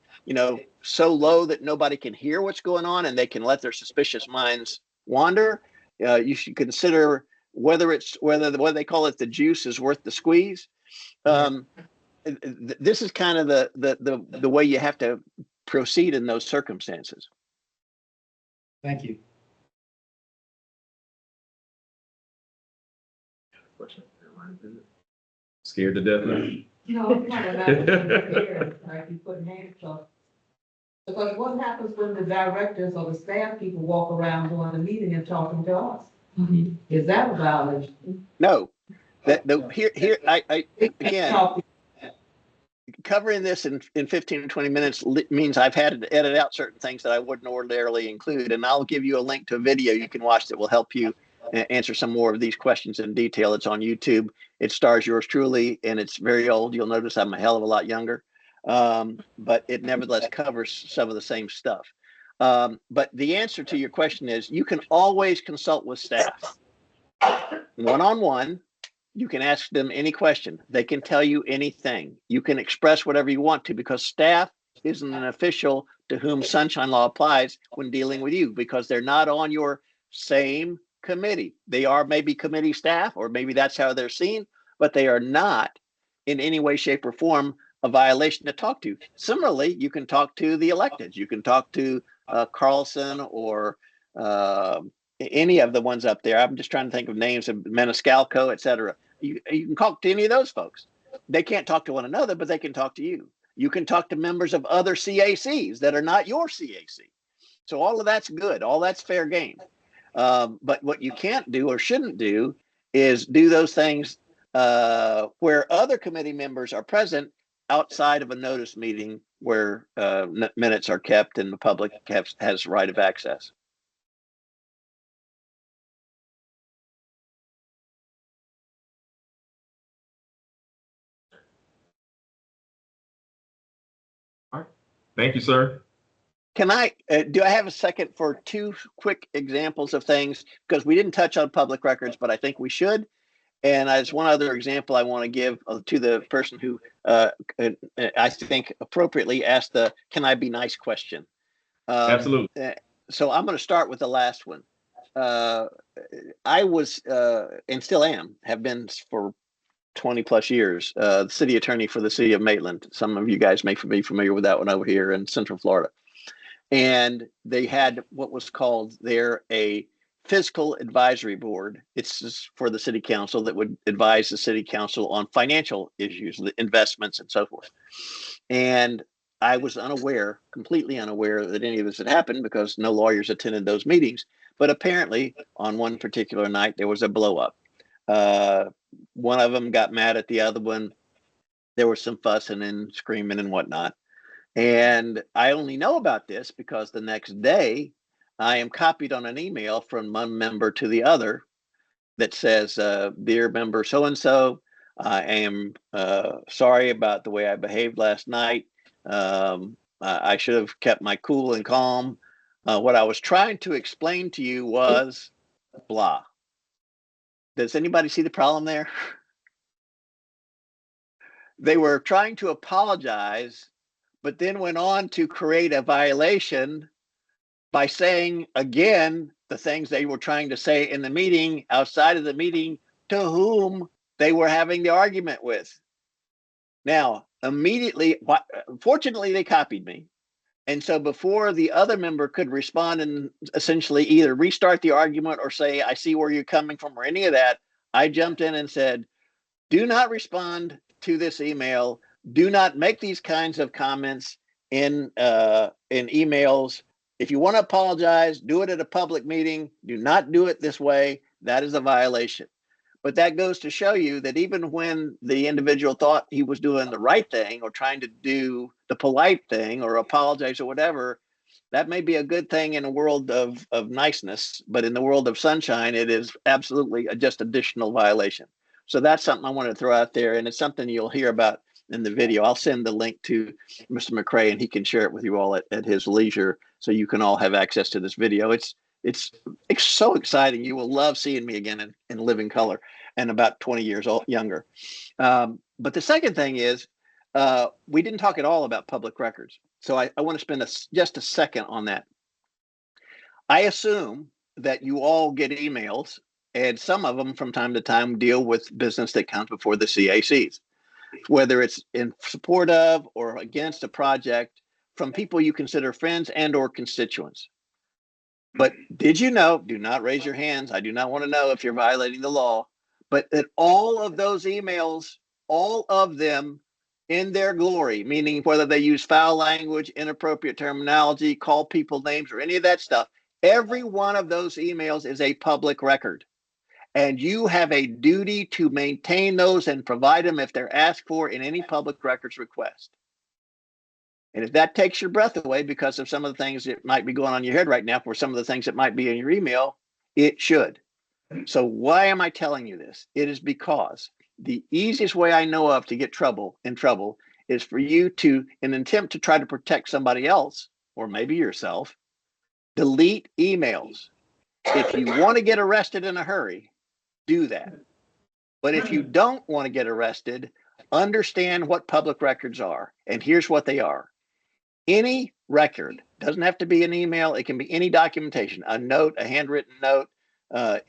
so low that nobody can hear what's going on and they can let their suspicious minds wander. You should consider whether they call it the juice is worth the squeeze. This is kind of the way you have to proceed in those circumstances. Thank you. Scared to death now? No, it's kind of not like you put handcuffs. Because what happens when the directors or the staff people walk around during the meeting and talking to us? Is that a violation? No, I again, covering this in 15 or 20 minutes means I've had to edit out certain things that I wouldn't ordinarily include. And I'll give you a link to a video you can watch that will help you answer some more of these questions in detail. It's on YouTube. It stars yours truly, and it's very old. You'll notice I'm a hell of a lot younger, but it nevertheless covers some of the same stuff. But the answer to your question is you can always consult with staff. One-on-one, you can ask them any question. They can tell you anything. You can express whatever you want to, because staff isn't an official to whom sunshine law applies when dealing with you, because they're not on your same committee. They are maybe committee staff, or maybe that's how they're seen, but they are not in any way, shape, or form a violation to talk to. Similarly, you can talk to the electeds. You can talk to Carlson or any of the ones up there. I'm just trying to think of names of Maniscalco, et cetera. You can talk to any of those folks. They can't talk to one another, but they can talk to you. You can talk to members of other CACs that are not your CAC. So all of that's good. All that's fair game. But what you can't do or shouldn't do is do those things where other committee members are present outside of a notice meeting where minutes are kept and the public has right of access. Thank you, sir. Can I, do I have a second for two quick examples of things? Because we didn't touch on public records, but I think we should. And there's one other example I want to give to the person who I think appropriately asked the "Can I be nice?" question. Absolutely. So I'm going to start with the last one. I was, and still have been for 20 plus years, the city attorney for the city of Maitland. Some of you guys may be familiar with that one over here in Central Florida. And they had what was called there a fiscal advisory board. It's just for the city council that would advise the city council on financial issues, the investments and so forth. And I was unaware, completely unaware that any of this had happened because no lawyers attended those meetings. But apparently on one particular night, there was a blow up. One of them got mad at the other one. There was some fussing and screaming and whatnot. And I only know about this because the next day I am copied on an email from one member to the other that says, dear member so-and-so, I am sorry about the way I behaved last night. I should have kept my cool and calm. What I was trying to explain to you was blah. Does anybody see the problem there? They were trying to apologize, but then went on to create a violation by saying again the things they were trying to say in the meeting outside of the meeting to whom they were having the argument with. Now, immediately, fortunately, they copied me. And so before the other member could respond and essentially either restart the argument or say, I see where you're coming from or any of that, I jumped in and said, do not respond to this email. Do not make these kinds of comments in emails. If you want to apologize, do it at a public meeting. Do not do it this way. That is a violation. But that goes to show you that even when the individual thought he was doing the right thing or trying to do the polite thing or apologize or whatever, that may be a good thing in a world of niceness, but in the world of sunshine, it is absolutely just additional violation. So that's something I want to throw out there, and it's something you'll hear about in the video. I'll send the link to Mr. McCray, and he can share it with you all at his leisure, so you can all have access to this video. It's so exciting. You will love seeing me again in living color and about 20 years younger. But the second thing is, we didn't talk at all about public records. So I want to spend just a second on that. I assume that you all get emails, and some of them from time to time deal with business that comes before the CACs, whether it's in support of or against a project from people you consider friends and or constituents. But did you know, do not raise your hands. I do not want to know if you're violating the law, but that all of those emails, all of them in their glory, meaning whether they use foul language, inappropriate terminology, call people names or any of that stuff, every one of those emails is a public record. And you have a duty to maintain those and provide them if they're asked for in any public records request. And if that takes your breath away because of some of the things that might be going on in your head right now, for some of the things that might be in your email, it should. So why am I telling you this? It is because the easiest way I know of to get in trouble is for you to, in an attempt to try to protect somebody else, or maybe yourself, delete emails. If you want to get arrested in a hurry, do that. But if you don't want to get arrested, understand what public records are. And here's what they are. Any record, doesn't have to be an email, it can be any documentation, a note, a handwritten note,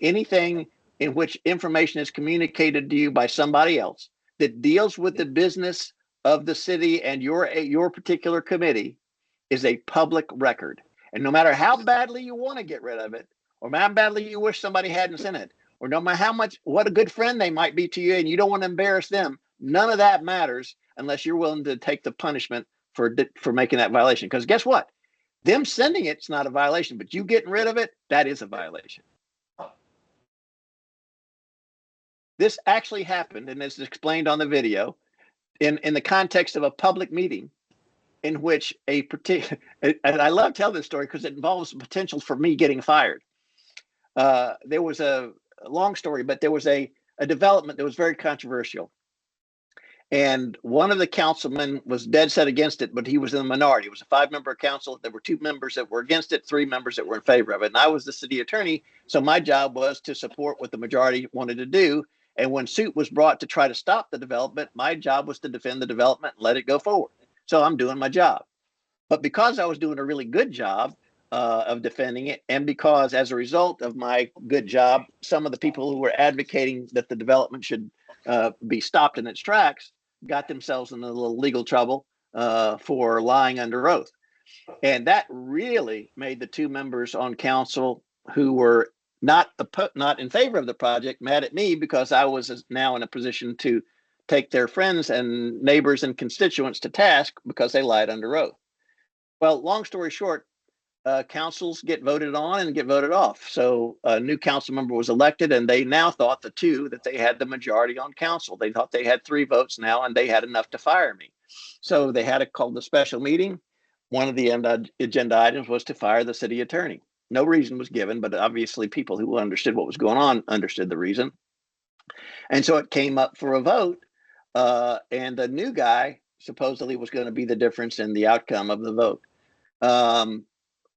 anything in which information is communicated to you by somebody else that deals with the business of the city and your particular committee is a public record. And no matter how badly you want to get rid of it, or how badly you wish somebody hadn't sent it, or no matter how much, what a good friend they might be to you and you don't want to embarrass them, none of that matters unless you're willing to take the punishment for making that violation. Because guess what? Them sending it's not a violation, but you getting rid of it, that is a violation. This actually happened, and it's explained on the video, in the context of a public meeting in which a particular, and I love telling this story because it involves the potential for me getting fired. There was a long story, but there was a development that was very controversial. And one of the councilmen was dead set against it, but he was in the minority. It was a 5-member council. There were 2 members that were against it, 3 members that were in favor of it. And I was the city attorney, so my job was to support what the majority wanted to do. And when suit was brought to try to stop the development, my job was to defend the development and let it go forward. So I'm doing my job. But because I was doing a really good job of defending it, and because as a result of my good job, some of the people who were advocating that the development should be stopped in its tracks got themselves in a little legal trouble for lying under oath. And that really made the two members on council who were not in favor of the project mad at me because I was now in a position to take their friends and neighbors and constituents to task because they lied under oath. Well, long story short, councils get voted on and get voted off. So a new council member was elected, and they now thought that they had the majority on council. They thought they had 3 votes now, and they had enough to fire me. So they had to call the special meeting. One of the agenda items was to fire the city attorney. No reason was given, but obviously people who understood what was going on understood the reason. And so it came up for a vote, and the new guy supposedly was going to be the difference in the outcome of the vote.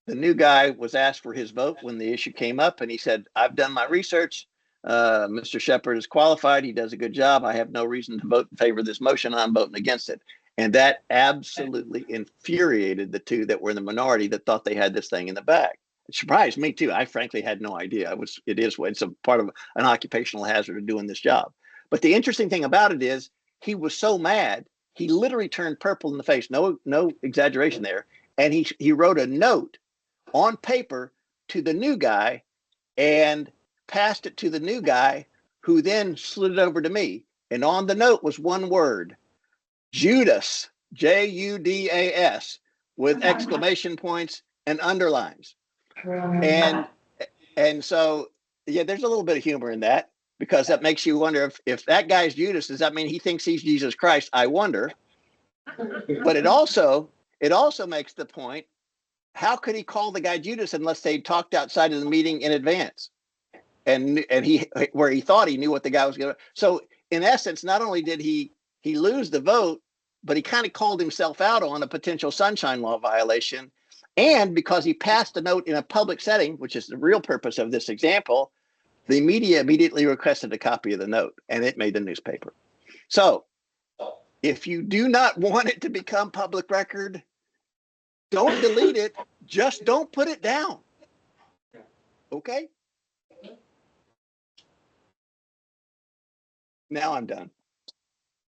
The new guy was asked for his vote when the issue came up, and he said, "I've done my research. Mr. Shepard is qualified. He does a good job. I have no reason to vote in favor of this motion. I'm voting against it." And that absolutely infuriated the two that were in the minority that thought they had this thing in the bag. It surprised me too. I frankly had no idea. It's a part of an occupational hazard of doing this job. But the interesting thing about it is he was so mad, he literally turned purple in the face. No exaggeration there. And he wrote a note on paper to the new guy and passed it to the new guy, who then slid it over to me. And on the note was one word: Judas, Judas, with exclamation points and underlines. And so, yeah, there's a little bit of humor in that, because that makes you wonder if that guy's Judas, does that mean he thinks he's Jesus Christ? I wonder. But it also makes the point, how could he call the guy Judas unless they talked outside of the meeting in advance? And where he thought he knew what the guy was going to. So in essence, not only did he lose the vote, but he kind of called himself out on a potential sunshine law violation. And because he passed the note in a public setting, which is the real purpose of this example, the media immediately requested a copy of the note, and it made the newspaper. So if you do not want it to become public record, don't delete it. Just don't put it down. Okay? Now I'm done.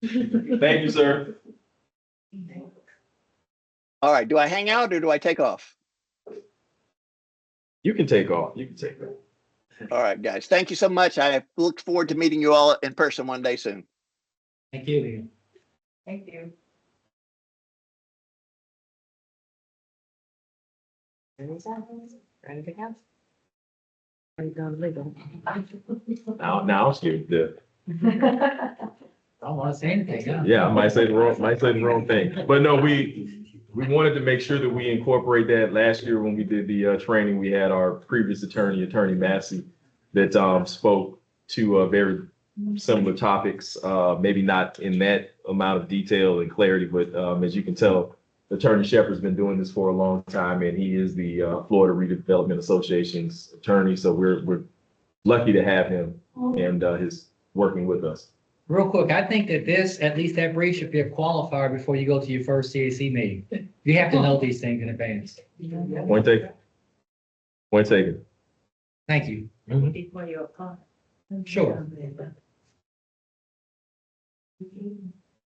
Thank you, sir. All right. Do I hang out or do I take off? You can take off. All right, guys. Thank you so much. I look forward to meeting you all in person one day soon. Thank you. Thank you. Anything else? Are you done legal? Now I'm scared to death. I don't want to say anything. Huh? Yeah, I might say the wrong thing. But no, we wanted to make sure that we incorporate that. Last year when we did the training, we had our previous attorney Massey, that spoke to very similar topics, maybe not in that amount of detail and clarity, but as you can tell, Attorney Shepard's been doing this for a long time, and he is the Florida Redevelopment Association's attorney. So we're lucky to have him and his working with us. Real quick, I think that at least that brief should be a qualifier before you go to your first CAC meeting. You have to know these things in advance. Point taken. Point taken. Thank you. Before you apply. Sure.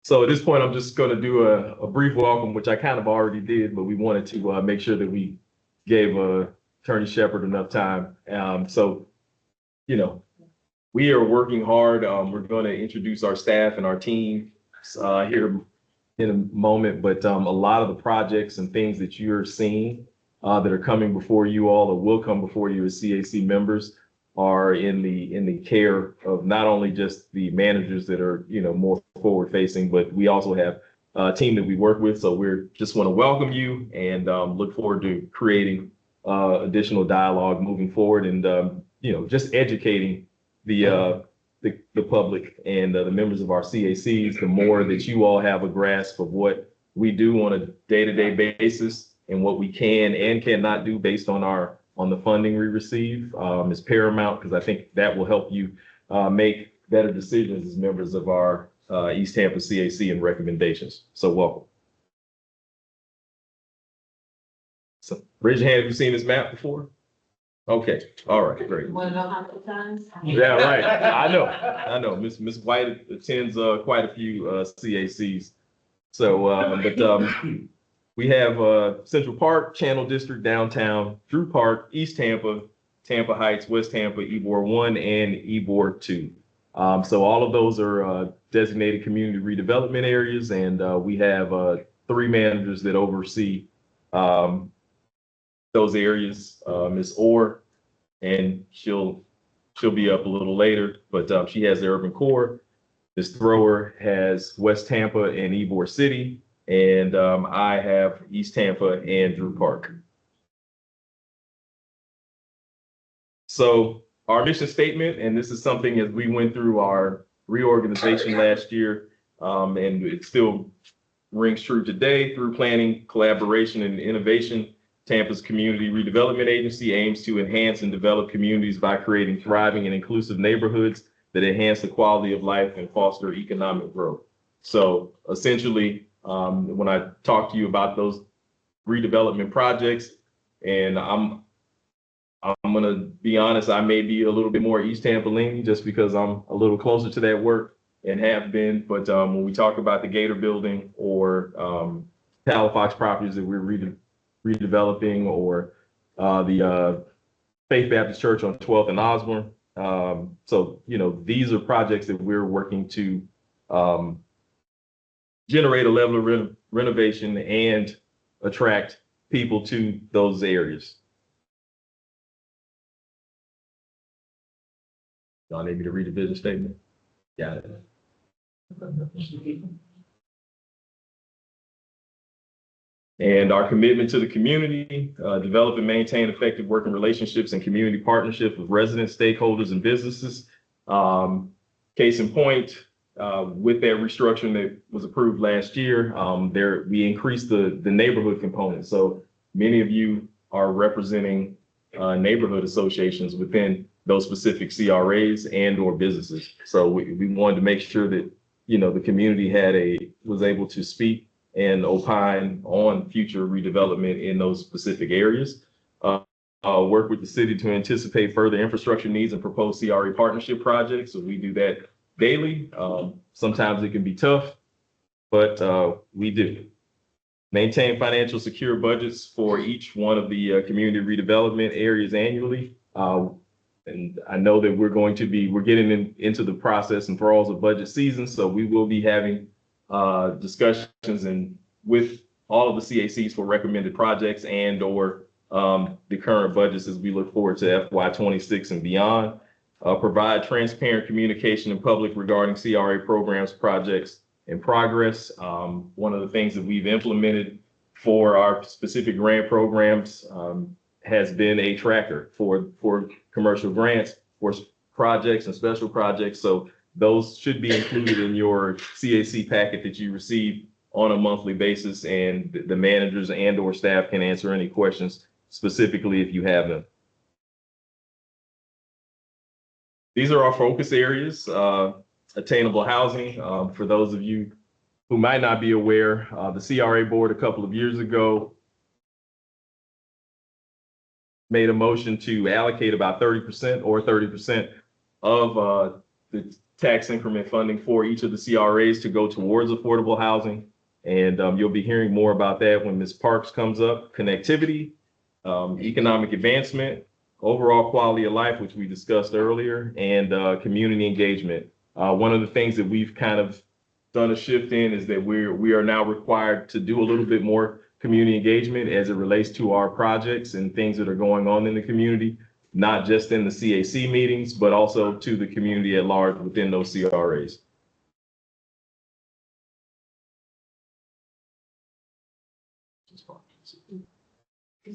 So at this point, I'm just going to do a brief welcome, which I kind of already did, but we wanted to make sure that we gave Attorney Shepard enough time. So, we are working hard. We're going to introduce our staff and our team here in a moment, but a lot of the projects and things that you're seeing that are coming before you all or will come before you as CAC members are in the care of not only just the managers that are, more forward facing, but we also have a team that we work with. So we're just want to welcome you and look forward to creating additional dialogue moving forward and, just educating the public and the members of our CACs. The more that you all have a grasp of what we do on a day-to-day basis and what we can and cannot do based on the funding we receive is paramount, because I think that will help you make better decisions as members of our East Tampa CAC and recommendations. So welcome. So raise your hand if you've seen this map before. Okay, all right, great. Want to know how many times? Yeah, right. I know. Miss White attends quite a few CACs. So, We have Central Park, Channel District, Downtown, Drew Park, East Tampa, Tampa Heights, West Tampa, Ybor 1, and Ybor 2. So all of those are designated community redevelopment areas, and we have 3 managers that oversee those areas. Ms. Orr, and she'll be up a little later, but she has the urban core. Ms. Thrower has West Tampa and Ybor City, and I have East Tampa and Drew Park. So our mission statement, and this is something as we went through our reorganization last year, and it still rings true today. Through planning, collaboration, and innovation, Tampa's Community Redevelopment Agency aims to enhance and develop communities by creating thriving and inclusive neighborhoods that enhance the quality of life and foster economic growth. So essentially, when I talk to you about those redevelopment projects, and I'm gonna be honest, I may be a little bit more East Tampa leaning just because I'm a little closer to that work and have been. But when we talk about the Gator Building or Palafox properties that we're redeveloping, or the Faith Baptist Church on 12th and Osborne. So, these are projects that we're working to generate a level of renovation and attract people to those areas. Y'all need me to read the vision statement? Got it. And our commitment to the community, develop and maintain effective working relationships and community partnerships with residents, stakeholders, and businesses. Case in point, with that restructuring that was approved last year, we increased the neighborhood component. So many of you are representing neighborhood associations within those specific CRAs and or businesses. So we wanted to make sure that, the community was able to speak and opine on future redevelopment in those specific areas. Work with the city to anticipate further infrastructure needs and propose CRA partnership projects. So we do that daily. Sometimes it can be tough, but we do. Maintain financial secure budgets for each one of the community redevelopment areas annually. And I know that we're getting into the process and throes of budget season. So we will be having discussions and with all of the CACs for recommended projects and or the current budgets as we look forward to FY26 and beyond. Provide transparent communication in public regarding CRA programs, projects in progress. One of the things that we've implemented for our specific grant programs has been a tracker for commercial grants, for projects and special projects. So those should be included in your CAC packet that you receive on a monthly basis, and the managers and or staff can answer any questions specifically if you have them. These are our focus areas. Attainable housing. For those of you who might not be aware, the CRA board a couple of years ago made a motion to allocate about 30% of the tax increment funding for each of the CRAs to go towards affordable housing. And you'll be hearing more about that when Ms. Parks comes up. Connectivity, economic advancement, overall quality of life, which we discussed earlier, and community engagement. One of the things that we've kind of done a shift in is that we are now required to do a little bit more community engagement as it relates to our projects and things that are going on in the community, not just in the CAC meetings, but also to the community at large within those CRAs. She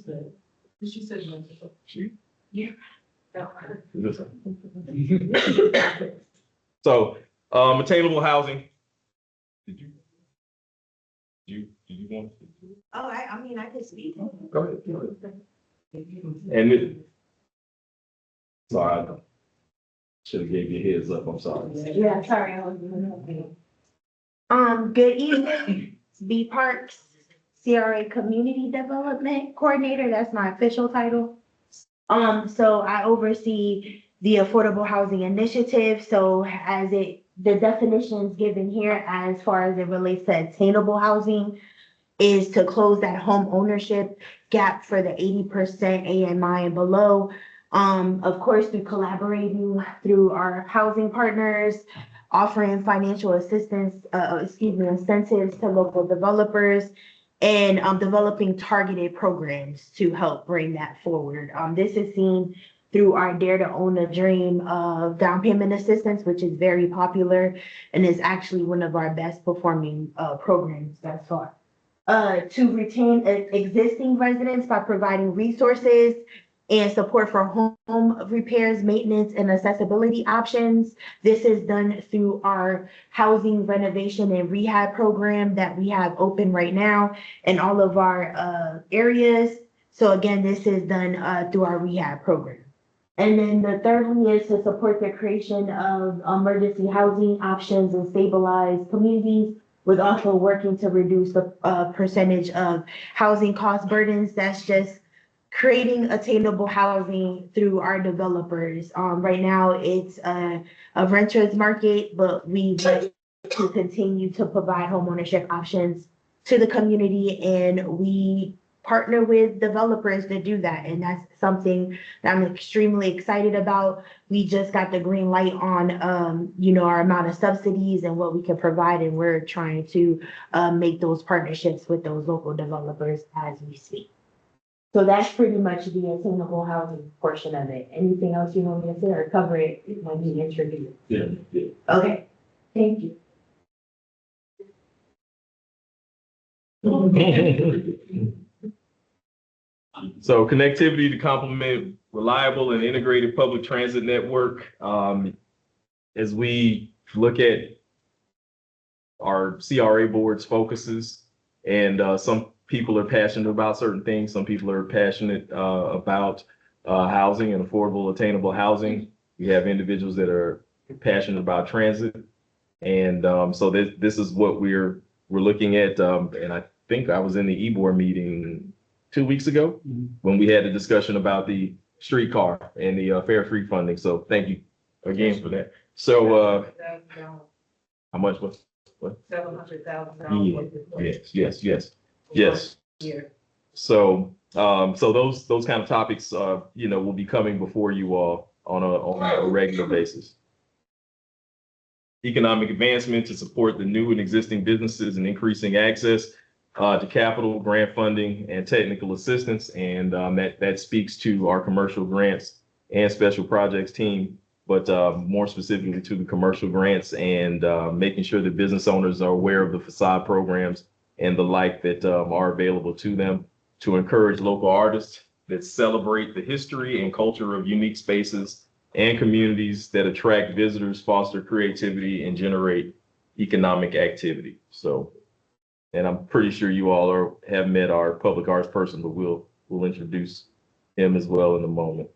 said no. Yeah. No. So, attainable housing. Did you want to? Oh, I mean, I could speak. Go ahead. And sorry, I should have gave you a heads up. I'm sorry. Yeah, sorry, I was. Good evening, B Parks, CRA Community Development Coordinator. That's my official title. So I oversee the Affordable Housing Initiative. So the definitions given here as far as it relates to attainable housing, is to close that home ownership gap for the 80% AMI and below. Of course, through collaborating through our housing partners, offering financial assistance, incentives to local developers, and developing targeted programs to help bring that forward. This is seen through our Dare to Own a Dream of down payment assistance, which is very popular and is actually one of our best performing programs thus far. To retain existing residents by providing resources and support for home repairs, maintenance, and accessibility options. This is done through our housing renovation and rehab program that we have open right now in all of our areas. So again, this is done through our rehab program. And then the thirdly is to support the creation of emergency housing options and stabilize communities, with also working to reduce the percentage of housing cost burdens. That's just creating attainable housing through our developers. Right now, it's a renter's market, but we want to continue to provide homeownership options to the community, and we partner with developers to do that. And that's something that I'm extremely excited about. We just got the green light on, our amount of subsidies and what we can provide, and we're trying to make those partnerships with those local developers as we speak. So that's pretty much the attainable housing portion of it. Anything else you want me to say or cover it when you introduce? Yeah. Okay, thank you. So connectivity to complement reliable and integrated public transit network. As we look at our CRA board's focuses, and some people are passionate about certain things. Some people are passionate about housing and affordable, attainable housing. We have individuals that are passionate about transit. And so this is what we're looking at. And I think I was in the E-board meeting 2 weeks ago when we had a discussion about the streetcar and the fare free funding. So thank you again for that. So how much was what? $700,000. Yes. So those kind of topics will be coming before you all on a regular basis. Economic advancement to support the new and existing businesses and increasing access to capital, grant funding, and technical assistance. And that speaks to our commercial grants and special projects team, but more specifically to the commercial grants and making sure that business owners are aware of the facade programs and the like that are available to them, to encourage local artists that celebrate the history and culture of unique spaces and communities that attract visitors, foster creativity, and generate economic activity. So, and I'm pretty sure you all have met our public arts person, but we'll introduce him as well in a moment.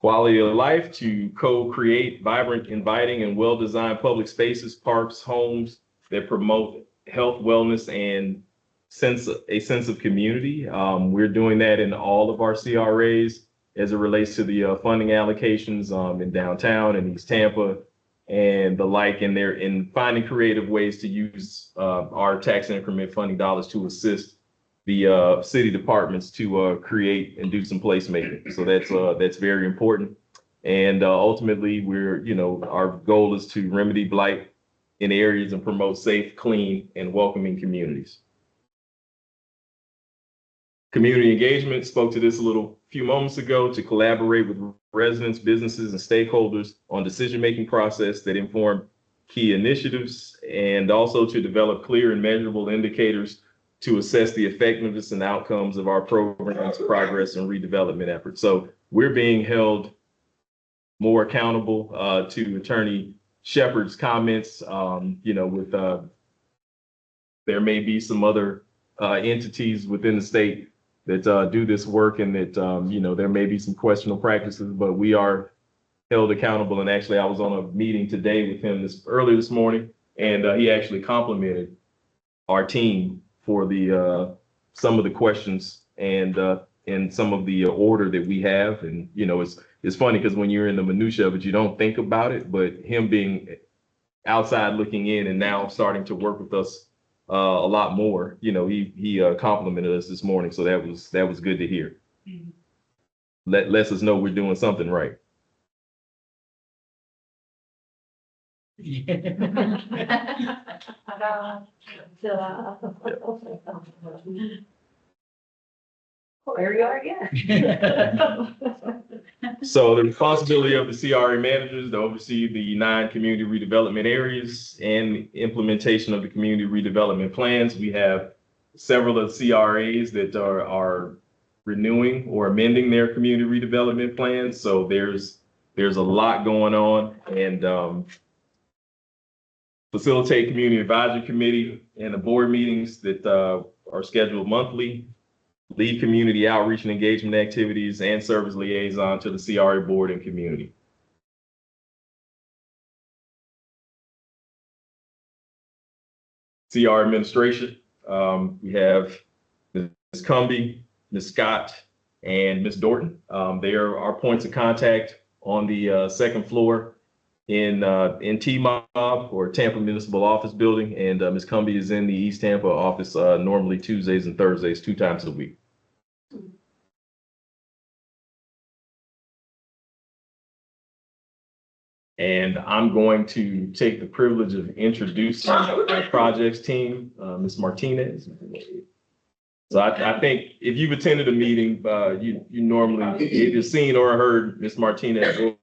Quality of life to co-create vibrant, inviting, and well-designed public spaces, parks, homes that promote health, wellness, and a sense of community. We're doing that in all of our CRAs as it relates to the funding allocations in downtown and East Tampa and the like, and they're in finding creative ways to use our tax increment funding dollars to assist the city departments to create and do some placemaking. So that's very important. And ultimately, our goal is to remedy blight in areas and promote safe, clean, and welcoming communities. Community engagement, spoke to this a few moments ago, to collaborate with residents, businesses, and stakeholders on decision-making process that inform key initiatives, and also to develop clear and measurable indicators to assess the effectiveness and outcomes of our programs, progress, and redevelopment efforts. So we're being held more accountable to Attorney Shepard's comments, there may be some other entities within the state that do this work, and that, there may be some questionable practices, but we are held accountable. And actually, I was on a meeting today with him early this morning, and he actually complimented our team for the some of the questions and some of the order that we have. And, it's funny because when you're in the minutia of it, you don't think about it, but him being outside looking in and now starting to work with us a lot more. You know, he complimented us this morning, so that was good to hear. Lets us know we're doing something right. There you are again. So the responsibility of the CRA managers to oversee the 9 community redevelopment areas and implementation of the community redevelopment plans. We have several of the CRAs that are renewing or amending their community redevelopment plans. So there's a lot going on, and facilitate community advisory committee and the board meetings that are scheduled monthly. Lead community outreach and engagement activities and service liaison to the CRA board and community. CR administration, we have Ms. Cumbie, Ms. Scott, and Ms. Dorton. They are our points of contact on the second floor in TMOB or Tampa Municipal Office Building, and Ms. Cumbie is in the East Tampa office normally Tuesdays and Thursdays, 2 times a week. And I'm going to take the privilege of introducing our projects team, Ms. Martinez. So I think if you've attended a meeting, you normally either seen or heard Ms. Martinez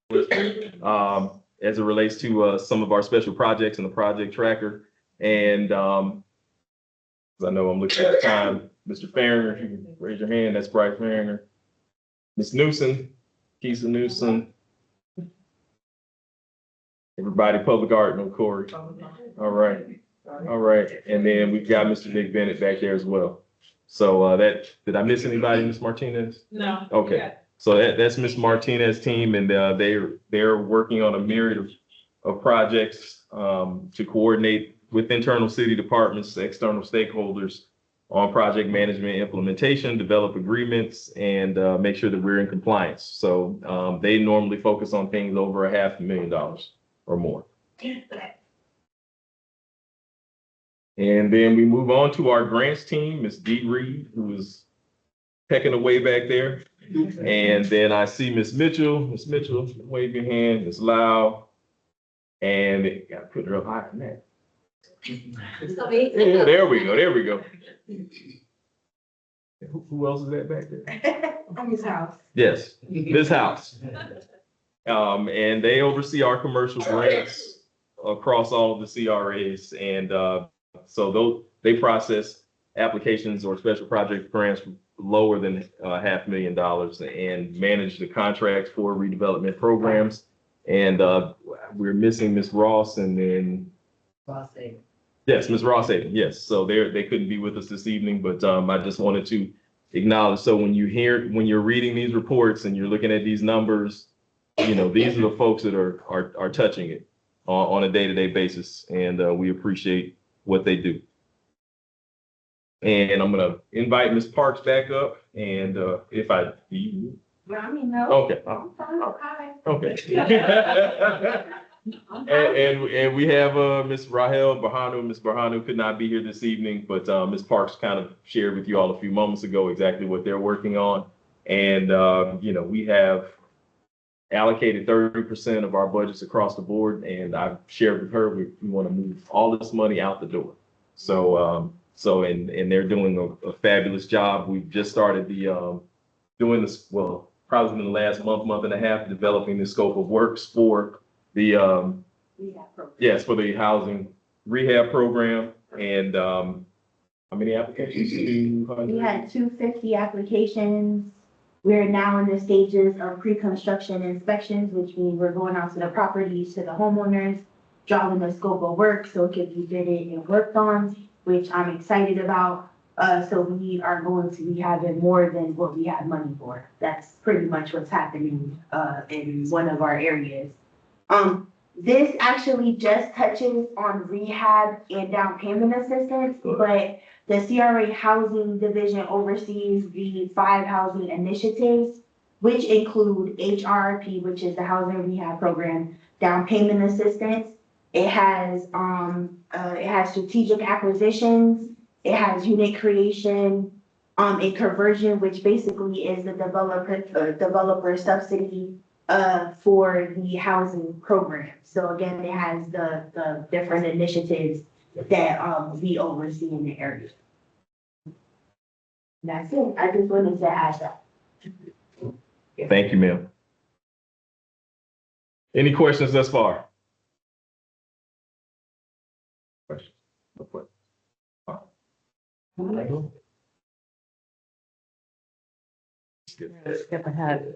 as it relates to some of our special projects in the project tracker. And I know I'm looking at the time, Mr. Farringer, if you can raise your hand, that's Bryce Farringer. Ms. Newsom, Keisha Newsom. Everybody, public art, no Corey. All right. All right. And then we've got Mr. Nick Bennett back there as well. So did I miss anybody, Ms. Martinez? No. Okay. Yeah. So that's Ms. Martinez's team, and they're working on a myriad of projects to coordinate with internal city departments, external stakeholders on project management implementation, develop agreements, and make sure that we're in compliance. So they normally focus on things over $500,000 or more. And then we move on to our grants team, Ms. Dee Reed, who is pecking away back there. And then I see Ms. Mitchell. Ms. Mitchell, wave your hand. Ms. Lau. And got to put her up higher than that. Yeah, there we go. There we go. Who else is that back there? His house. Yes, this house. And they oversee our commercial grants across all of the CRAs. And so they process applications or special project grants lower than $500,000 and manage the contracts for redevelopment programs. And we're missing Ms. Ross and then yes, Ms. Ross Aiden. Yes, so they couldn't be with us this evening, but I just wanted to acknowledge. So when you're reading these reports and you're looking at these numbers, you know, these are the folks that are touching it on a day-to-day basis, and we appreciate what they do. And I'm gonna invite Ms. Parks back up, and if I No. okay. Okay. And we have Ms. Rahel Bahanu. Ms. Bahanu could not be here this evening, but Ms. Parks kind of shared with you all a few moments ago exactly what they're working on. And you know, we have allocated 30% of our budgets across the board, and I've shared with her we want to move all this money out the door. So and they're doing a fabulous job. We've just started doing this, well, probably in the last month and a half, developing the scope of works for the for the housing rehab program. And how many applications? We had 250 applications. We're now in the stages of pre-construction inspections, which means we're going out to the properties, to the homeowners, drawing the scope of work so it can be bidded and worked on, which I'm excited about. So we are going to be having more than what we had money for. That's pretty much what's happening in one of our areas. This actually just touches on rehab and down payment assistance, but the CRA Housing Division oversees the 5 housing initiatives, which include HRP, which is the housing rehab program, down payment assistance, It has strategic acquisitions, it has unit creation, and conversion, which basically is the developer subsidy for the housing program. So again, it has the different initiatives that we oversee in the area. That's it. I just wanted to add that. Thank you, ma'am. Any questions thus far? Questions? No questions. All right. Skip ahead.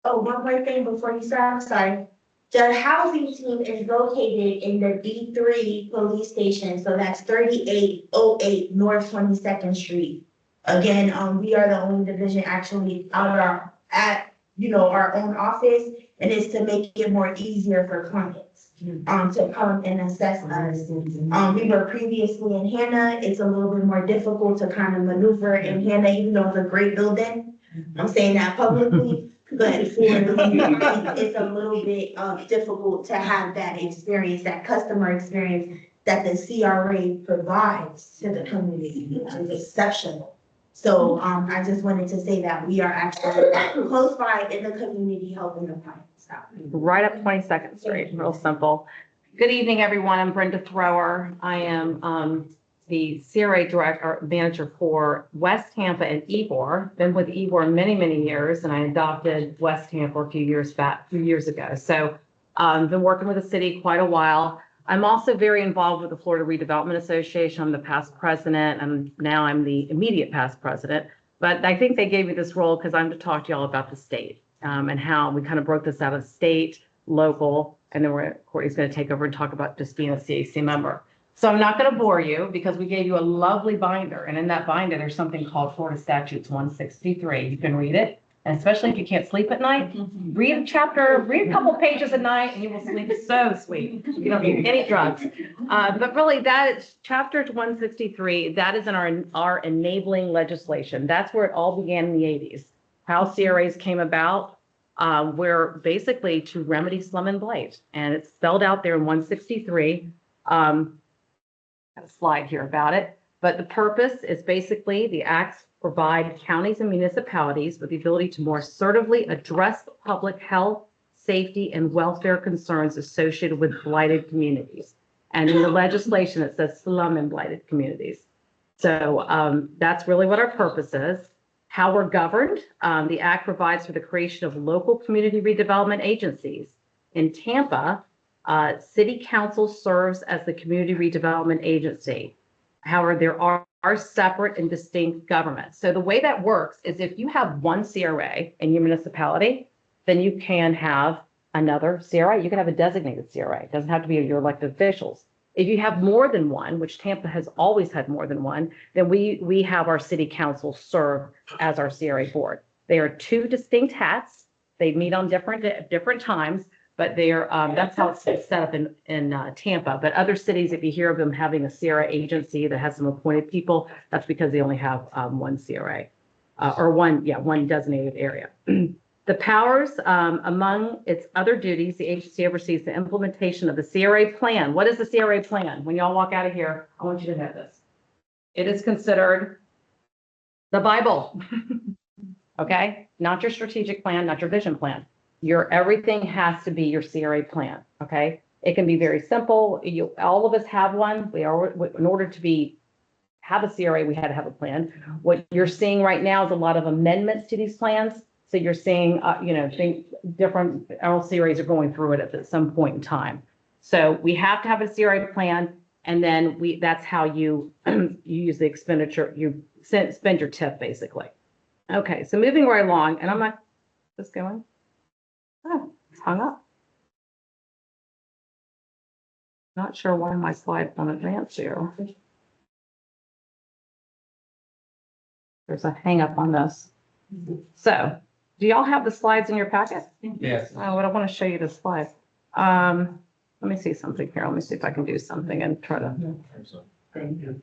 Oh, one more thing before you start, I'm sorry. The housing team is located in the D3 police station, so that's 3808 North 22nd Street. Again, we are the only division actually at our own office, and it's to make it more easier for clients, to come and assess us. We were previously in Hannah. It's a little bit more difficult to kind of maneuver in Hannah, even though it's a great building. I'm saying that publicly. But for it's a little bit difficult to have that experience, that customer experience that the CRA provides to the community, which is exceptional. So I just wanted to say that we are actually close by in the community helping the clients out. Right up 22nd Street, real simple. Good evening, everyone. I'm Brenda Thrower. I am the CRA director, manager for West Tampa and Ybor. Been with Ybor many, many years, and I adopted West Tampa a few years ago. So been working with the city quite a while. I'm also very involved with the Florida Redevelopment Association. I'm the past president, and now I'm the immediate past president. But I think they gave me this role because I'm to talk to y'all about the state and how we kind of broke this out of state, local, and then Courtney's going to take over and talk about just being a CAC member. So I'm not going to bore you because we gave you a lovely binder. And in that binder, there's something called Florida Statutes 163. You can read it. And especially if you can't sleep at night, read a couple pages at night and you will sleep so sweet. You don't need any drugs. But really that is chapter 163. That is in our enabling legislation. That's where it all began in the 80s. How CRAs came about, where basically to remedy slum and blight. And it's spelled out there in 163. Got a slide here about it, but the purpose is basically the acts provide counties and municipalities with the ability to more assertively address public health, safety, and welfare concerns associated with blighted communities. And in the legislation, it says slum and blighted communities. So that's really what our purpose is. How we're governed, the act provides for the creation of local community redevelopment agencies. In Tampa, City Council serves as the community redevelopment agency. However, there are separate and distinct governments. So the way that works is if you have one CRA in your municipality, then you can have another CRA. You can have a designated CRA. It doesn't have to be your elected officials. If you have more than one, which Tampa has always had more than one, then we have our city council serve as our CRA board. They are two distinct hats. They meet on different times. But that's how it's set up in Tampa. But other cities, if you hear of them having a CRA agency that has some appointed people, that's because they only have one CRA or one designated area. The powers, among its other duties, the agency oversees the implementation of the CRA plan. What is the CRA plan? When y'all walk out of here, I want you to know this. It is considered the Bible, okay? Not your strategic plan, not your vision plan. Everything has to be your CRA plan, okay? It can be very simple. All of us have one. In order to have a CRA, we had to have a plan. What you're seeing right now is a lot of amendments to these plans. So you're seeing, different CRAs are going through it at some point in time. So we have to have a CRA plan, and then that's how you use the expenditure. You spend your TIP basically. Okay, so moving right along, and I'm not just going. Oh, it's hung up. Not sure why my slide won't advance here. There's a hang up on this. So, do y'all have the slides in your packet? Yes. Oh, I want to show you the slides. Let me see something here. Let me see if I can do something and try to bring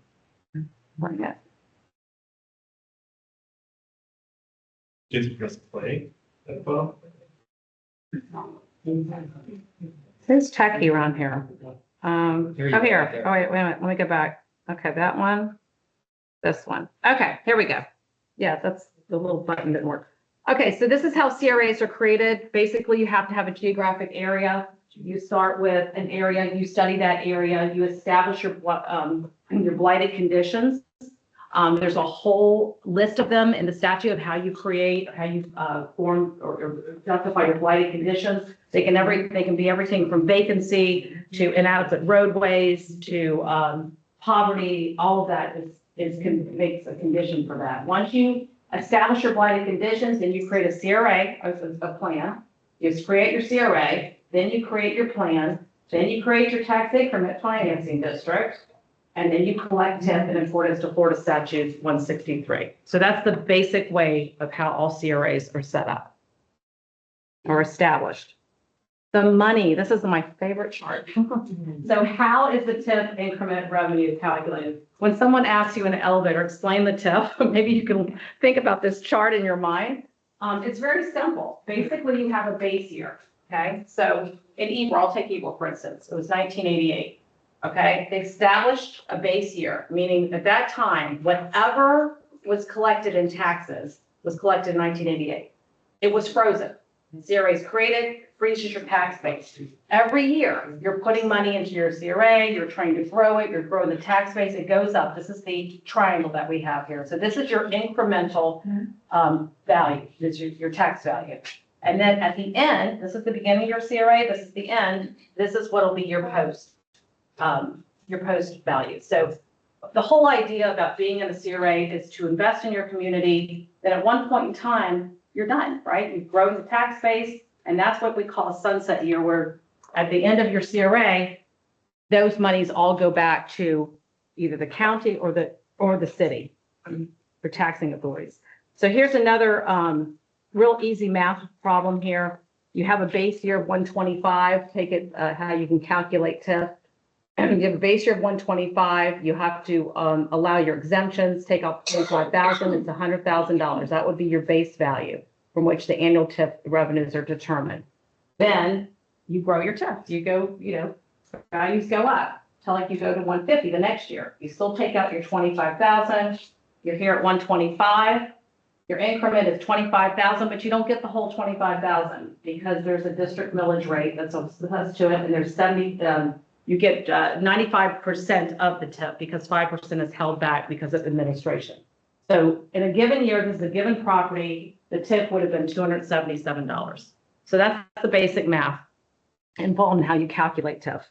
it. Did you press play? Who's techie around here? Here you Oh, go, here. right there. Oh, wait a minute. Let me go back. Okay, that one. This one. Okay, here we go. Yeah, that's the little button didn't work. Okay, so this is how CRAs are created. Basically, you have to have a geographic area. You start with an area, you study that area, you establish your blighted conditions. There's a whole list of them in the statute of how you create, how you form or justify your blighted conditions. They can be everything from vacancy to inadequate roadways to poverty. All of that makes a condition for that. Once you establish your blighted conditions, then you create a CRA, a plan. You create your CRA, then you create your plan, then you create your tax increment financing district, and then you collect TIF in accordance to Florida Statute 163. So that's the basic way of how all CRAs are set up or established. The money, this is my favorite chart. So how is the TIF increment revenue calculated? When someone asks you in an elevator, explain the TIF, maybe you can think about this chart in your mind. It's very simple. Basically, you have a base year, okay? So in Ebor, I'll take Ebor for instance, it was 1988, okay? They established a base year, meaning at that time, whatever was collected in taxes was collected in 1988. It was frozen. CRA is created, freezes your tax base. Every year, you're putting money into your CRA, you're trying to grow it, you're growing the tax base, it goes up. This is the triangle that we have here. So this is your incremental value, this is your tax value. And then at the end, this is the beginning of your CRA, this is the end, this is what'll be your post value. So the whole idea about being in a CRA is to invest in your community, that at one point in time, you're done, right? You've grown the tax base, and that's what we call a sunset year, where at the end of your CRA, those monies all go back to either the county or the city for taxing authorities. So here's another real easy math problem here. You have a base year of 125, take it how you can calculate TIF. You have a base year of 125, you have to allow your exemptions, take off 25,000, it's $100,000. That would be your base value from which the annual TIF revenues are determined. Then you grow your TIF, you go, values go up till like you go to 150 the next year. You still take out your 25,000, you're here at 125, your increment is 25,000, but you don't get the whole 25,000 because there's a district millage rate that's attached to it, and there's 70, you get 95% of the TIF because 5% is held back because of administration. So in a given year, this is a given property, the TIF would have been $277. So that's the basic math involved in how you calculate TIF.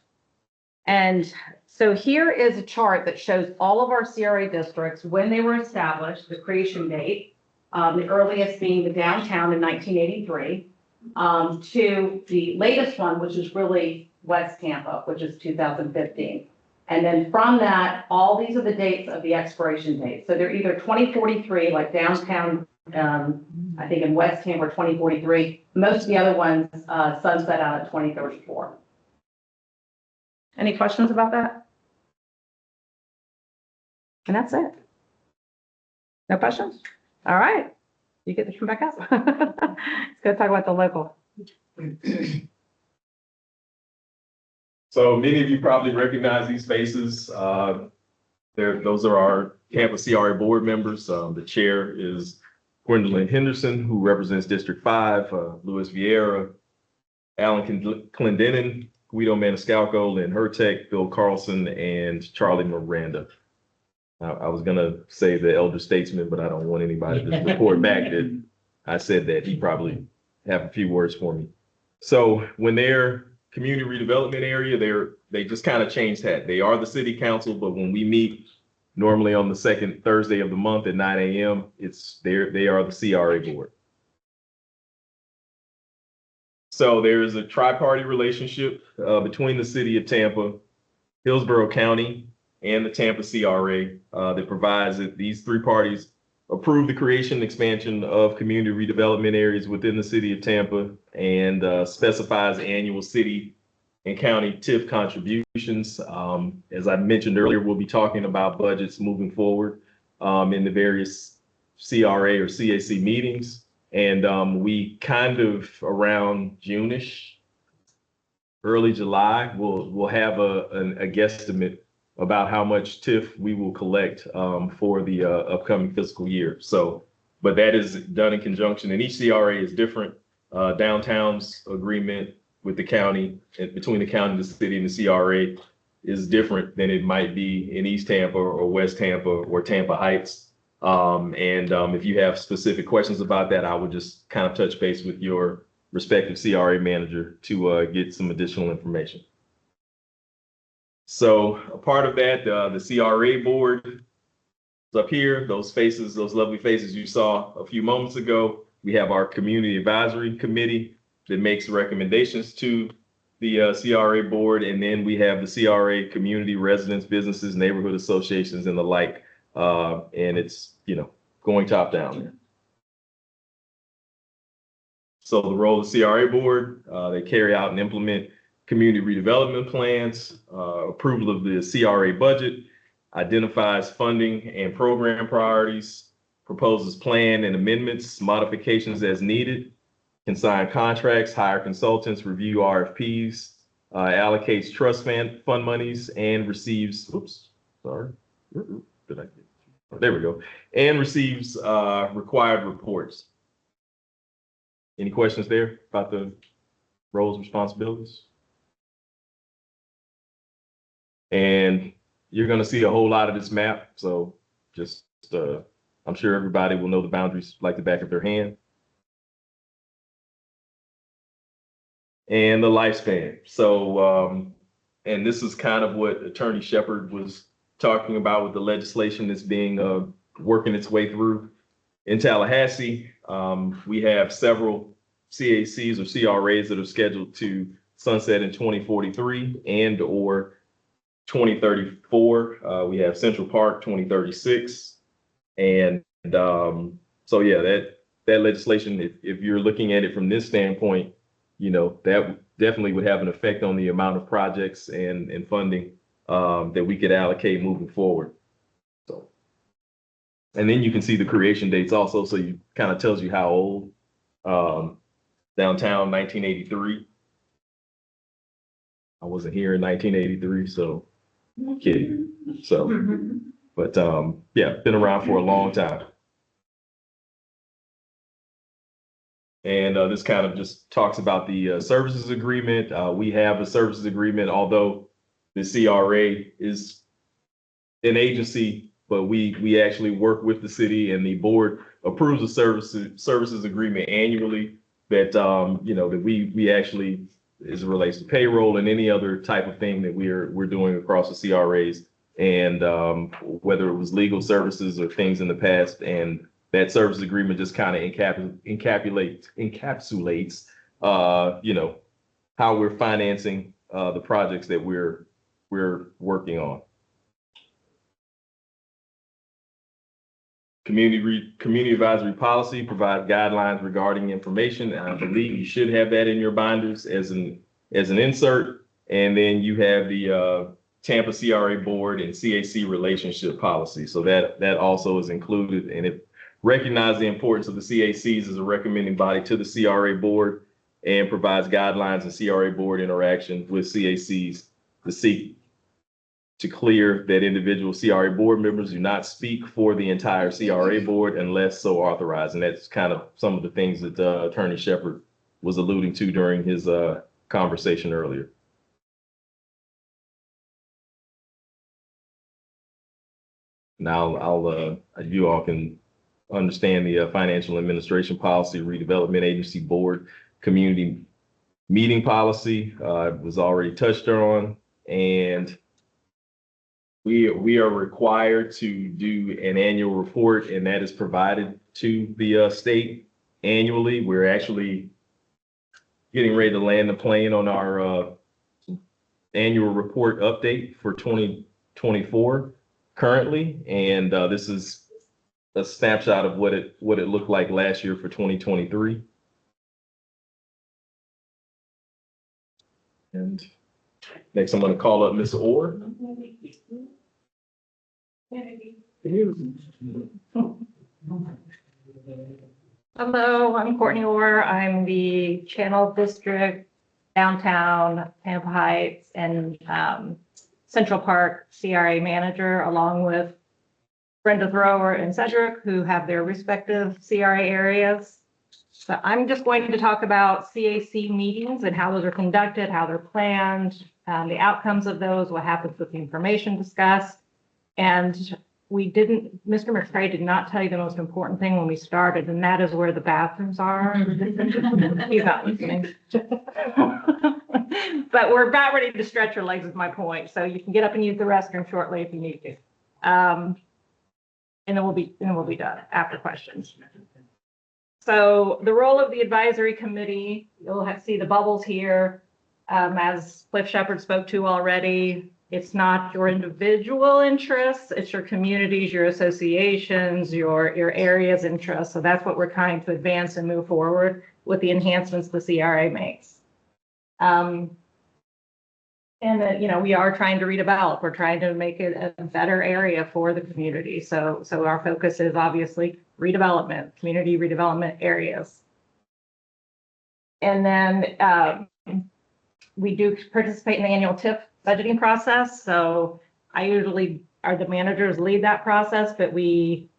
And so here is a chart that shows all of our CRA districts, when they were established, the creation date, the earliest being the downtown in 1983, to the latest one, which is really West Tampa, which is 2015. And then from that, all these are the dates of the expiration date. So they're either 2043, like downtown, I think in West Tampa, or 2043. Most of the other ones sunset out at 2034. Any questions about that? And that's it. No questions? All right. You get to come back up. Let's go talk about the local. So many of you probably recognize these faces. Those are our Tampa CRA board members. The chair is Gwendolyn Henderson, who represents District 5, Louis Vieira, Alan Clendenin, Guido Maniscalco, Lynn Hertek, Bill Carlson, and Charlie Miranda. I was gonna say the elder statesman, but I don't want anybody to report back that I said that. He probably have a few words for me. So when they're community redevelopment area, they just kind of changed that. They are the city council, but when we meet normally on the second Thursday of the month at 9 a.m., they are the CRA board. So there is a tri-party relationship between the city of Tampa, Hillsborough County, and the Tampa CRA that provides that these three parties approve the creation and expansion of community redevelopment areas within the city of Tampa, and specifies annual city and county TIF contributions. As I mentioned earlier, we'll be talking about budgets moving forward in the various CRA or CAC meetings. And we kind of around June-ish early July, we'll have a guesstimate about how much TIF we will collect for the upcoming fiscal year. So, but that is done in conjunction, and each CRA is different. Downtown's agreement with the county, between the county, the city, and the CRA is different than it might be in East Tampa or West Tampa or Tampa Heights. If you have specific questions about that, I would just kind of touch base with your respective CRA manager to get some additional information. So a part of that, the CRA board is up here, those faces, those lovely faces you saw a few moments ago. We have our community advisory committee that makes recommendations to the CRA board. And then we have the CRA community, residents, businesses, neighborhood associations, and the like. And it's, going top down there. So the role of the CRA board, they carry out and implement community redevelopment plans, approval of the CRA budget, identifies funding and program priorities, proposes plan and amendments, modifications as needed, can sign contracts, hire consultants, review RFPs, allocates trust fund monies, and receives, there we go, and receives required reports. Any questions there about the roles and responsibilities? And you're going to see a whole lot of this map. So just, I'm sure everybody will know the boundaries like the back of their hand. And the lifespan. So, and this is kind of what Attorney Shepard was talking about with the legislation that's being working its way through in Tallahassee. We have several CACs or CRAs that are scheduled to sunset in 2043 and or 2034. We have Central Park 2036. And so, yeah, that legislation, if you're looking at it from this standpoint, that definitely would have an effect on the amount of projects and funding that we could allocate moving forward. So, and then you can see the creation dates also. So you kind of tells you how old. Downtown 1983. I wasn't here in 1983, so kidding. So, but yeah, been around for a long time. And this kind of just talks about the services agreement. We have a services agreement, although the CRA is an agency, but we actually work with the city, and the board approves the services agreement annually. That that we actually, as it relates to payroll and any other type of thing that we're doing across the CRAs, and whether it was legal services or things in the past, and that service agreement just kind of encapsulates how we're financing the projects that we're working on. Community advisory policy provides guidelines regarding information, and I believe you should have that in your binders as an insert. And then you have the Tampa CRA board and CAC relationship policy. So that also is included, and it recognizes the importance of the CACs as a recommending body to the CRA board, and provides guidelines and CRA board interaction with CACs to seek to clear that individual CRA board members do not speak for the entire CRA board unless so authorized. And that's kind of some of the things that Attorney Shepard was alluding to during his conversation earlier. Now you all can understand the financial administration policy, redevelopment agency board, community meeting policy was already touched on, and we are required to do an annual report, and that is provided to the state annually. We're actually getting ready to land the plane on our annual report update for 2024 currently, and this is a snapshot of what it looked like last year for 2023. And next, I'm going to call up Ms. Orr. Hello, I'm Courtney Orr. I'm the Channel District downtown, Tampa Heights, and Central Park CRA manager, along with Brenda Thrower and Cedric, who have their respective CRA areas. So I'm just going to talk about CAC meetings and how those are conducted, how they're planned, the outcomes of those, what happens with the information discussed. And Mr. McCray did not tell you the most important thing when we started, and that is where the bathrooms are. He's not listening. But we're about ready to stretch your legs is my point. So you can get up and use the restroom shortly if you need to. And then we'll be done after questions. So the role of the advisory committee, you'll see the bubbles here. As Cliff Shepherd spoke to already, it's not your individual interests, it's your communities, your associations, your area's interests. So that's what we're trying to advance and move forward with the enhancements the CRA makes. We are trying to redevelop. We're trying to make it a better area for the community. So our focus is obviously redevelopment, community redevelopment areas. And then we do participate in the annual TIF budgeting process. So I usually the managers lead that process, but we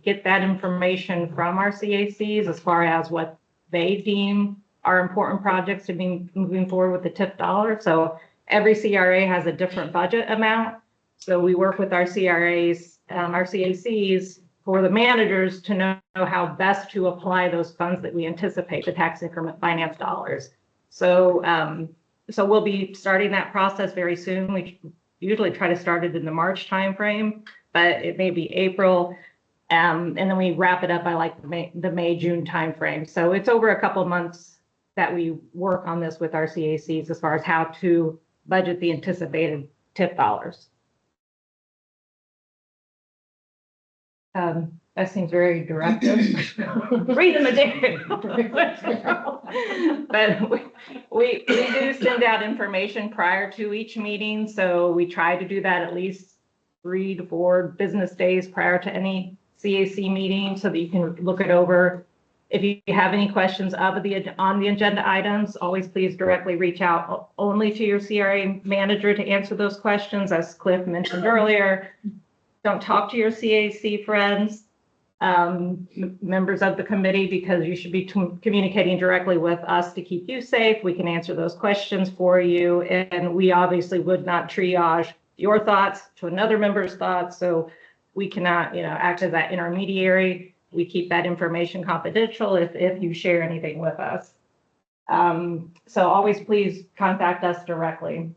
get that information from our CACs as far as what they deem are important projects to be moving forward with the TIF dollar. So every CRA has a different budget amount. So we work with our CRAs, our CACs, for the managers to know how best to apply those funds that we anticipate, the tax increment finance dollars. So we'll be starting that process very soon. We usually try to start it in the March timeframe, but it may be April. And then we wrap it up by like the May, June timeframe. So it's over a couple of months that we work on this with our CACs as far as how to budget the anticipated TIF dollars. That seems very directive. Read the material. But we do send out information prior to each meeting. So we try to do that at least 3 to 4 business days prior to any CAC meeting so that you can look it over. If you have any questions on the agenda items, always please directly reach out only to your CRA manager to answer those questions. As Cliff mentioned earlier, don't talk to your CAC friends, members of the committee, because you should be communicating directly with us to keep you safe. We can answer those questions for you. And we obviously would not triage your thoughts to another member's thoughts. So we cannot, act as that intermediary. We keep that information confidential if you share anything with us. So always please contact us directly.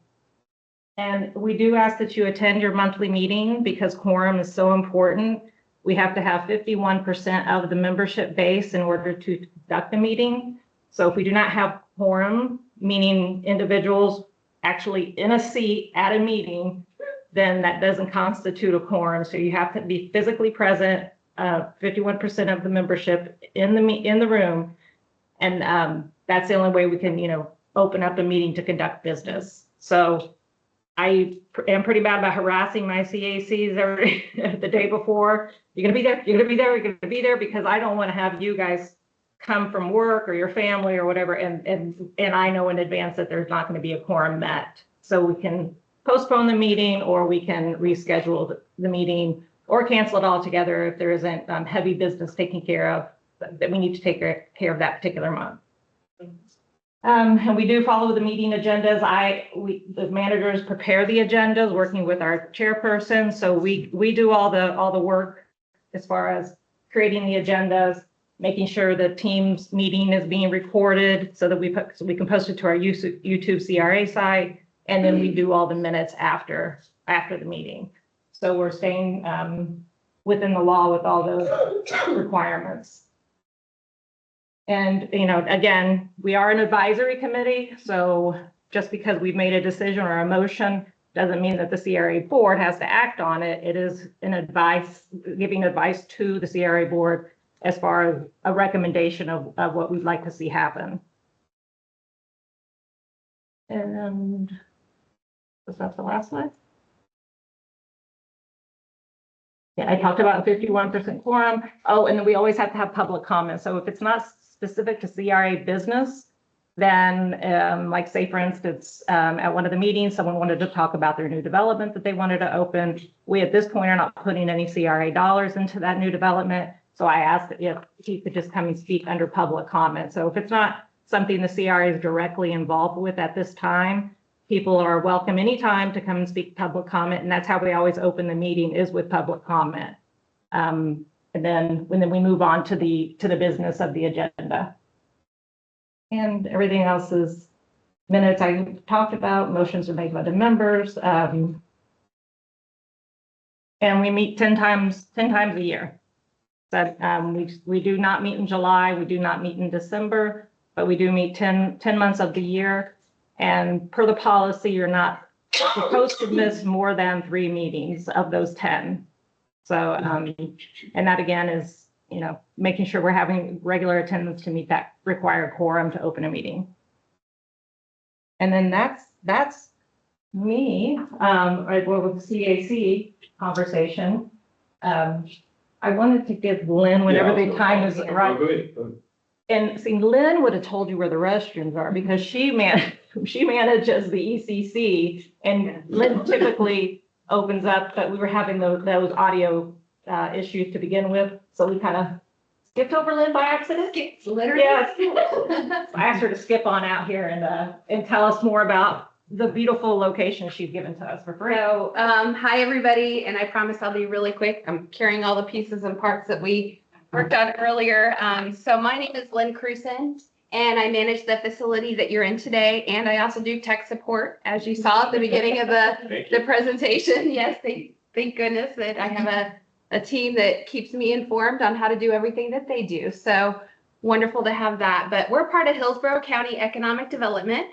And we do ask that you attend your monthly meeting because quorum is so important. We have to have 51% of the membership base in order to conduct the meeting. So if we do not have quorum, meaning individuals actually in a seat at a meeting, then that doesn't constitute a quorum. So you have to be physically present, 51% of the membership in the room. And that's the only way we can, open up a meeting to conduct business. So I am pretty bad about harassing my CACs the day before. You're gonna be there, you're gonna be there, you're gonna be there, because I don't want to have you guys come from work or your family or whatever, and I know in advance that there's not going to be a quorum met. So we can postpone the meeting, or we can reschedule the meeting, or cancel it altogether if there isn't heavy business taken care of that we need to take care of that particular month. And we do follow the meeting agendas. The managers prepare the agendas, working with our chairperson. So we do all the work as far as creating the agendas, making sure the team's meeting is being recorded so that we can post it to our YouTube CRA site, and then we do all the minutes after the meeting. So we're staying within the law with all those requirements. And, again, we are an advisory committee, so just because we've made a decision or a motion doesn't mean that the CRA board has to act on it. It is giving advice to the CRA board as far as a recommendation of what we'd like to see happen. And was that the last slide? Yeah, I talked about 51% quorum. Oh, and then we always have to have public comment. So if it's not specific to CRA business, then, like say for instance, at one of the meetings, someone wanted to talk about their new development that they wanted to open. We at this point are not putting any CRA dollars into that new development. So I asked if he could just come and speak under public comment. So if it's not something the CRA is directly involved with at this time, people are welcome anytime to come and speak public comment. And that's how we always open the meeting, is with public comment. And then we move on to the business of the agenda. And everything else is minutes I talked about, motions are made by the members. And we meet 10 times a year. But we do not meet in July, we do not meet in December, but we do meet 10 months of the year. And per the policy, you're not supposed to miss more than 3 meetings of those 10. So, and that again is, making sure we're having regular attendance to meet that required quorum to open a meeting. And then that's me, right, with the CAC conversation. I wanted to give Lynn, whenever the time is right. Go ahead. And see, Lynn would have told you where the restrooms are because she manages the ECC, and Lynn typically opens up, but we were having those audio issues to begin with. So we kind of skipped over Lynn by accident. Literally. Yes. I asked her to skip on out here and tell us more about the beautiful location she's given to us for free. So, hi, everybody, and I promise I'll be really quick. I'm carrying all the pieces and parts that we worked on earlier. So my name is Lynn Cruson, and I manage the facility that you're in today, and I also do tech support, as you saw at the beginning of the presentation. Yes, thank goodness that I have a team that keeps me informed on how to do everything that they do. So wonderful to have that. But we're part of Hillsborough County Economic Development,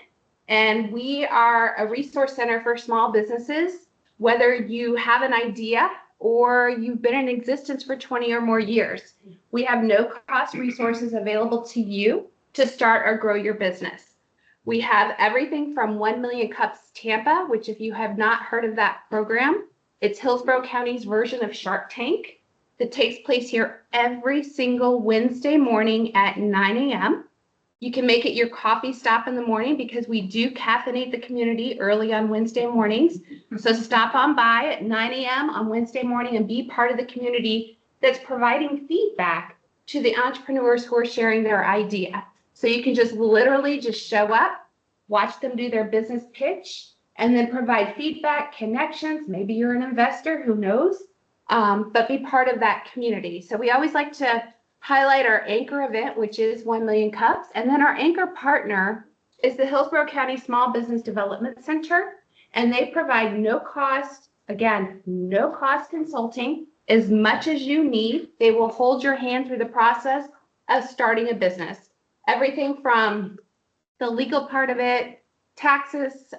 and we are a resource center for small businesses, whether you have an idea or you've been in existence for 20 or more years. We have no cost resources available to you to start or grow your business. We have everything from 1 Million Cups Tampa, which if you have not heard of that program, it's Hillsborough County's version of Shark Tank that takes place here every single Wednesday morning at 9 a.m. You can make it your coffee stop in the morning because we do caffeinate the community early on Wednesday mornings. So stop on by at 9 a.m. on Wednesday morning and be part of the community that's providing feedback to the entrepreneurs who are sharing their idea. So you can just literally just show up, watch them do their business pitch, and then provide feedback, connections. Maybe you're an investor, who knows, but be part of that community. So we always like to highlight our anchor event, which is 1 Million Cups. And then our anchor partner is the Hillsborough County Small Business Development Center. And they provide no cost, again, no cost consulting, as much as you need. They will hold your hand through the process of starting a business. Everything from the legal part of it, taxes,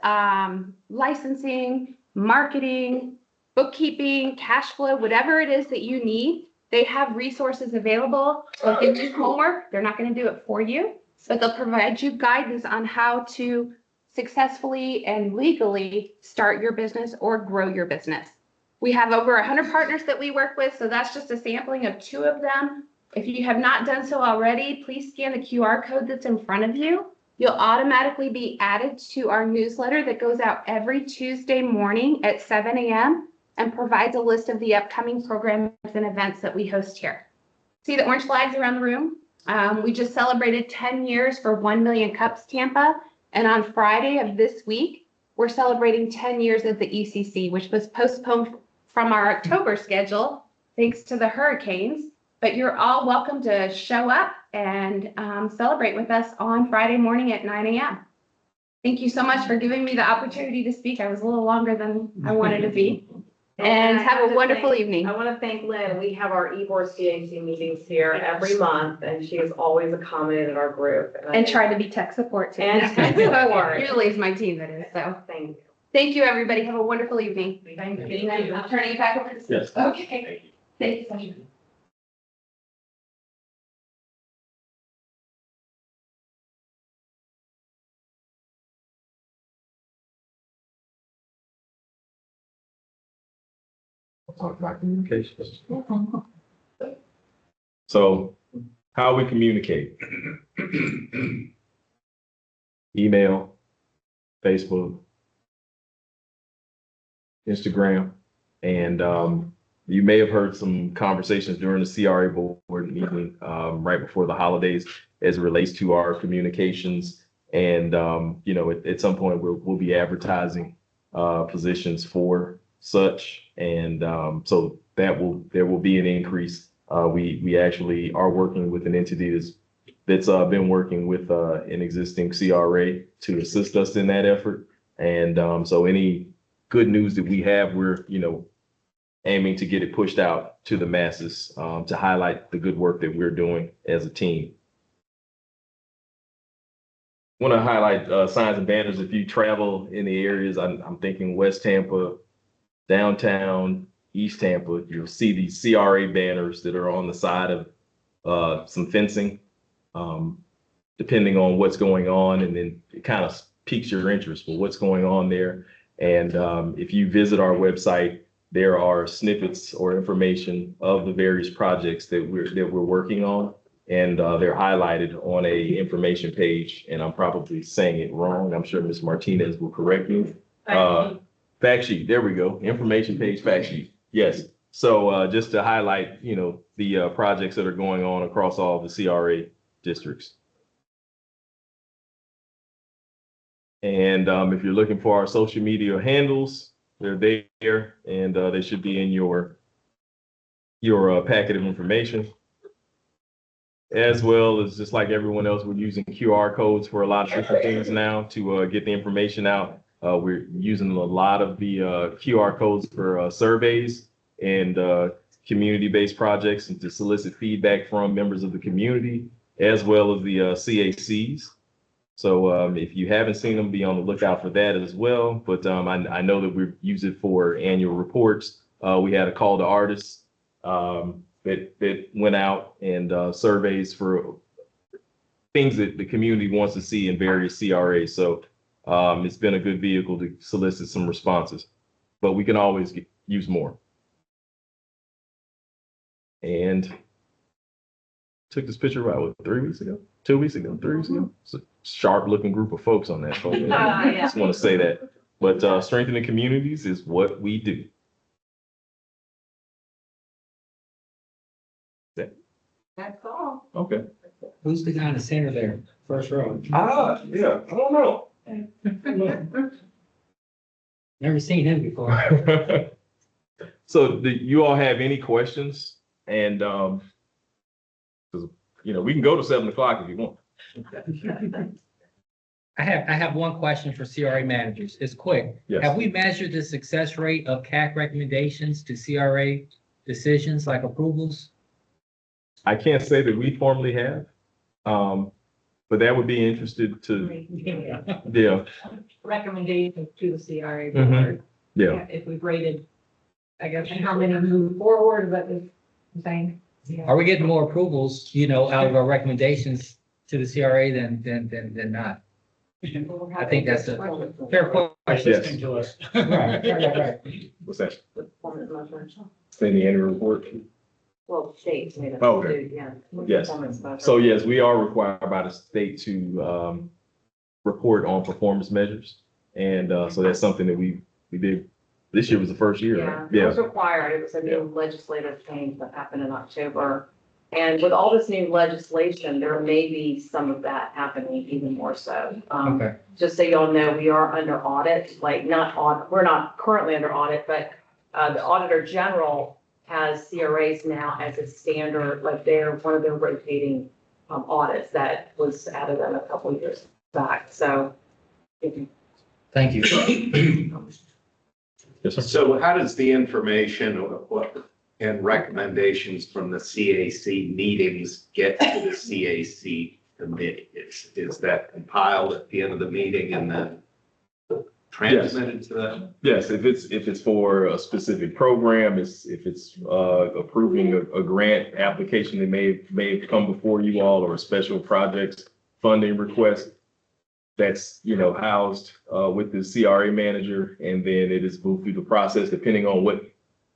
licensing, marketing, bookkeeping, cash flow, whatever it is that you need. They have resources available. They'll give you homework. They're not going to do it for you, but they'll provide you guidance on how to successfully and legally start your business or grow your business. We have over 100 partners that we work with, so that's just a sampling of 2 of them. If you have not done so already, please scan the QR code that's in front of you. You'll automatically be added to our newsletter that goes out every Tuesday morning at 7 a.m. and provides a list of the upcoming programs and events that we host here. See the orange flags around the room? We just celebrated 10 years for 1 Million Cups Tampa. And on Friday of this week, we're celebrating 10 years of the ECC, which was postponed from our October schedule, thanks to the hurricanes. But you're all welcome to show up and celebrate with us on Friday morning at 9 a.m. Thank you so much for giving me the opportunity to speak. I was a little longer than I wanted to be. And have a wonderful evening. I want to thank Lynn. We have our EBOR CAC meetings here every month, and she is always accommodated our group. And try to be tech support too. And tech support. Usually it's my team that is, so. Thank you, everybody. Have a wonderful evening. Thank you. I'm turning it back over to Yes. Okay. Thank you, Sasha. Talk about communications. So how we communicate. email, Facebook, Instagram, and you may have heard some conversations during the CRA board meeting right before the holidays as it relates to our communications. And at some point we'll be advertising positions for such, and so there will be an increase. We actually are working with an entity that's been working with an existing CRA to assist us in that effort. And so any good news that we have, we're aiming to get it pushed out to the masses to highlight the good work that we're doing as a team. Want to highlight signs and banners. If you travel in the areas, I'm thinking West Tampa, downtown, East Tampa, you'll see these CRA banners that are on the side of some fencing, depending on what's going on, and then it kind of piques your interest for what's going on there. And if you visit our website, there are snippets or information of the various projects that we're working on, and they're highlighted on a information page. And I'm probably saying it wrong. I'm sure Ms. Martinez will correct me. Fact sheet. There we go. Information page, fact sheet. Yes. So just to highlight, the projects that are going on across all the CRA districts. And if you're looking for our social media handles, they're there, and they should be in your packet of information. As well as, just like everyone else, we're using QR codes for a lot of different things now to get the information out. We're using a lot of the QR codes for surveys and community-based projects, and to solicit feedback from members of the community, as well as the CACs. So if you haven't seen them, be on the lookout for that as well. But I know that we use it for annual reports. We had a call to artists that went out, and surveys for things that the community wants to see in various CRAs. So it's been a good vehicle to solicit some responses, but we can always use more. And took this picture about 3 weeks ago, 2 weeks ago, 3 weeks ago. It's a sharp looking group of folks on that photo. I just want to say that. But strengthening communities is what we do. That's all. Okay. Who's the guy in the center there, first row? Yeah, I don't know. Never seen him before. So do you all have any questions? And we can go to 7 o'clock if you want. I have one question for CRA managers. It's quick. Yes. Have we measured the success rate of CAC recommendations to CRA decisions like approvals? I can't say that we formally have, but that would be interested to, yeah. Recommendations to the CRA Mhm. board. Yeah. If we've rated, I guess, how many move forward, but the same. Are we getting more approvals, out of our recommendations to the CRA than not? I think that's a fair question. Yes. To us. Right. What's that? Performance measures. In the annual report? Well, states made it. Oh, okay. Yeah. Yes. Performance measures. So yes, we are required by the state to report on performance measures. And so that's something that we did. This year was the first year, Yeah, right? it was required. It was a new legislative change that happened in October. And with all this new legislation, there may be some of that happening even more so. Okay. Just so y'all know, we are under audit, we're not currently under audit, but the Auditor General has CRAs now as a standard, like they're one of their rotating audits that was added in a couple of years back. So. Thank you. Yes, sir. So how does the information and recommendations from the CAC meetings get to the CAC committee? Is that compiled at the end of the meeting and then transmitted to them? Yes, if it's for a specific program, if it's approving a grant application that may have come before you all, or a special projects funding request, that's housed with the CRA manager, and then it is moved through the process depending on what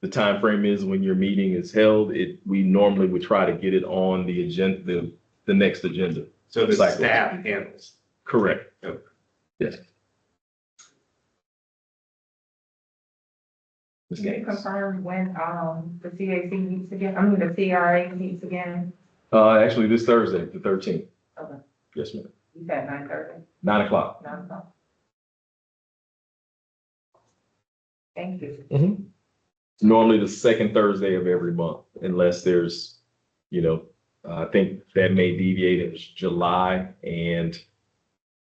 the time frame is when your meeting is held. We normally would try to get it on the agenda, the next agenda. So the cycle. staff handles. Correct. Yes. Ms. Can you Gaines. confirm when, the CAC meets again, I mean, the CRA meets again? Actually, this Thursday, the 13th. Okay. Yes, ma'am. You said 9:30, 9 o'clock. 9 o'clock. Thank you. Normally the second Thursday of every month, unless there's, I think that may deviate in July and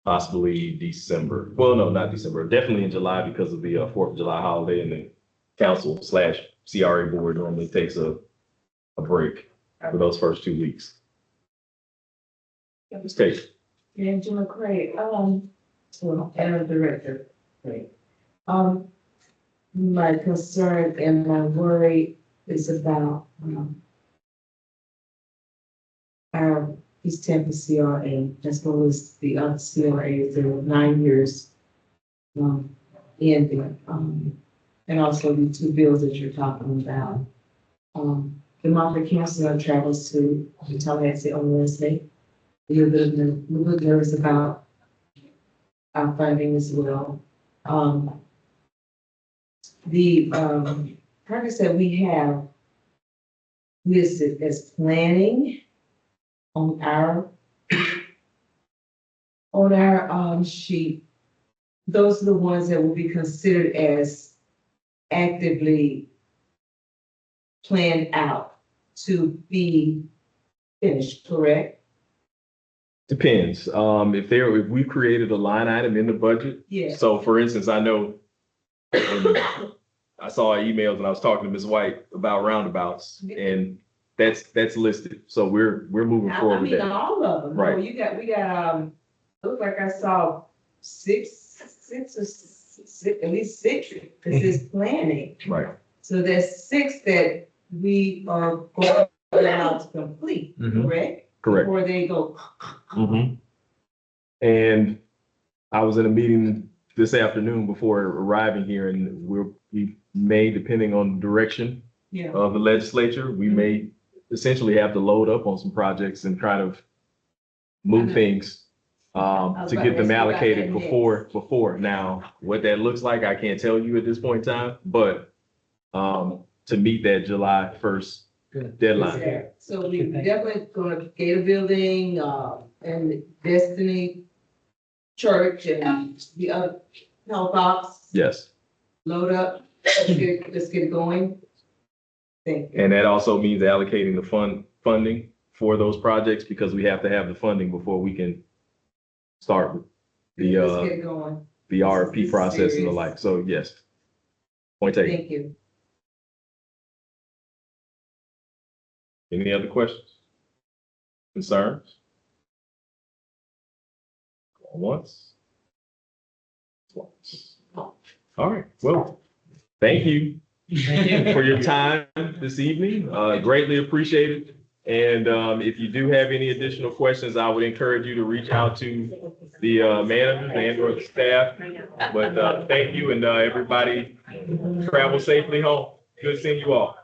possibly December. Well, no, not December, definitely in July because of the 4th of July holiday, and the council/CRA board normally takes a break for those first 2 weeks. Ms. Casey. Angela Craig, and director, great. My concern and my worry is about, our East Tampa CRA, as well as the other CRAs, there were 9 years, ending, and also the 2 bills that you're talking about. The Montford Council travels to Tallahassee on Wednesday. We're a little bit nervous about our funding as well. The projects that we have listed as planning on our sheet, those are the ones that will be considered as actively planned out to be finished, correct? Depends. If we created a line item in the budget. Yes. So for instance, I know I saw emails and I was talking to Ms. White about roundabouts, and that's listed. So we're moving forward with that. All of them. Right. No, we got, looked like I saw six or six, at least 6, because it's planning. Right. So there's 6 that we are going out to complete, correct? Correct. Before they go. And I was in a meeting this afternoon before arriving here, and we may, depending on the direction Yeah. of the legislature, we may essentially have to load up on some projects and try to move things to get them allocated before. Now, what that looks like, I can't tell you at this point in time, but to meet that July 1st deadline. So we definitely gonna Gator Building, and Destiny Church and the other health box, Yes. load up, let's get it going. Thank you. And that also means allocating the funding for those projects, because we have to have the funding before we can start with Let's get it going. the RFP This is process and the serious. like. So yes. Point taken. Thank you. Any other questions? Concerns? Going once? Twice. All right, well, thank you for your time this evening. Greatly appreciated. And if you do have any additional questions, I would encourage you to reach out to the managers and or the staff. But thank you, and everybody travel safely home. Good seeing you all.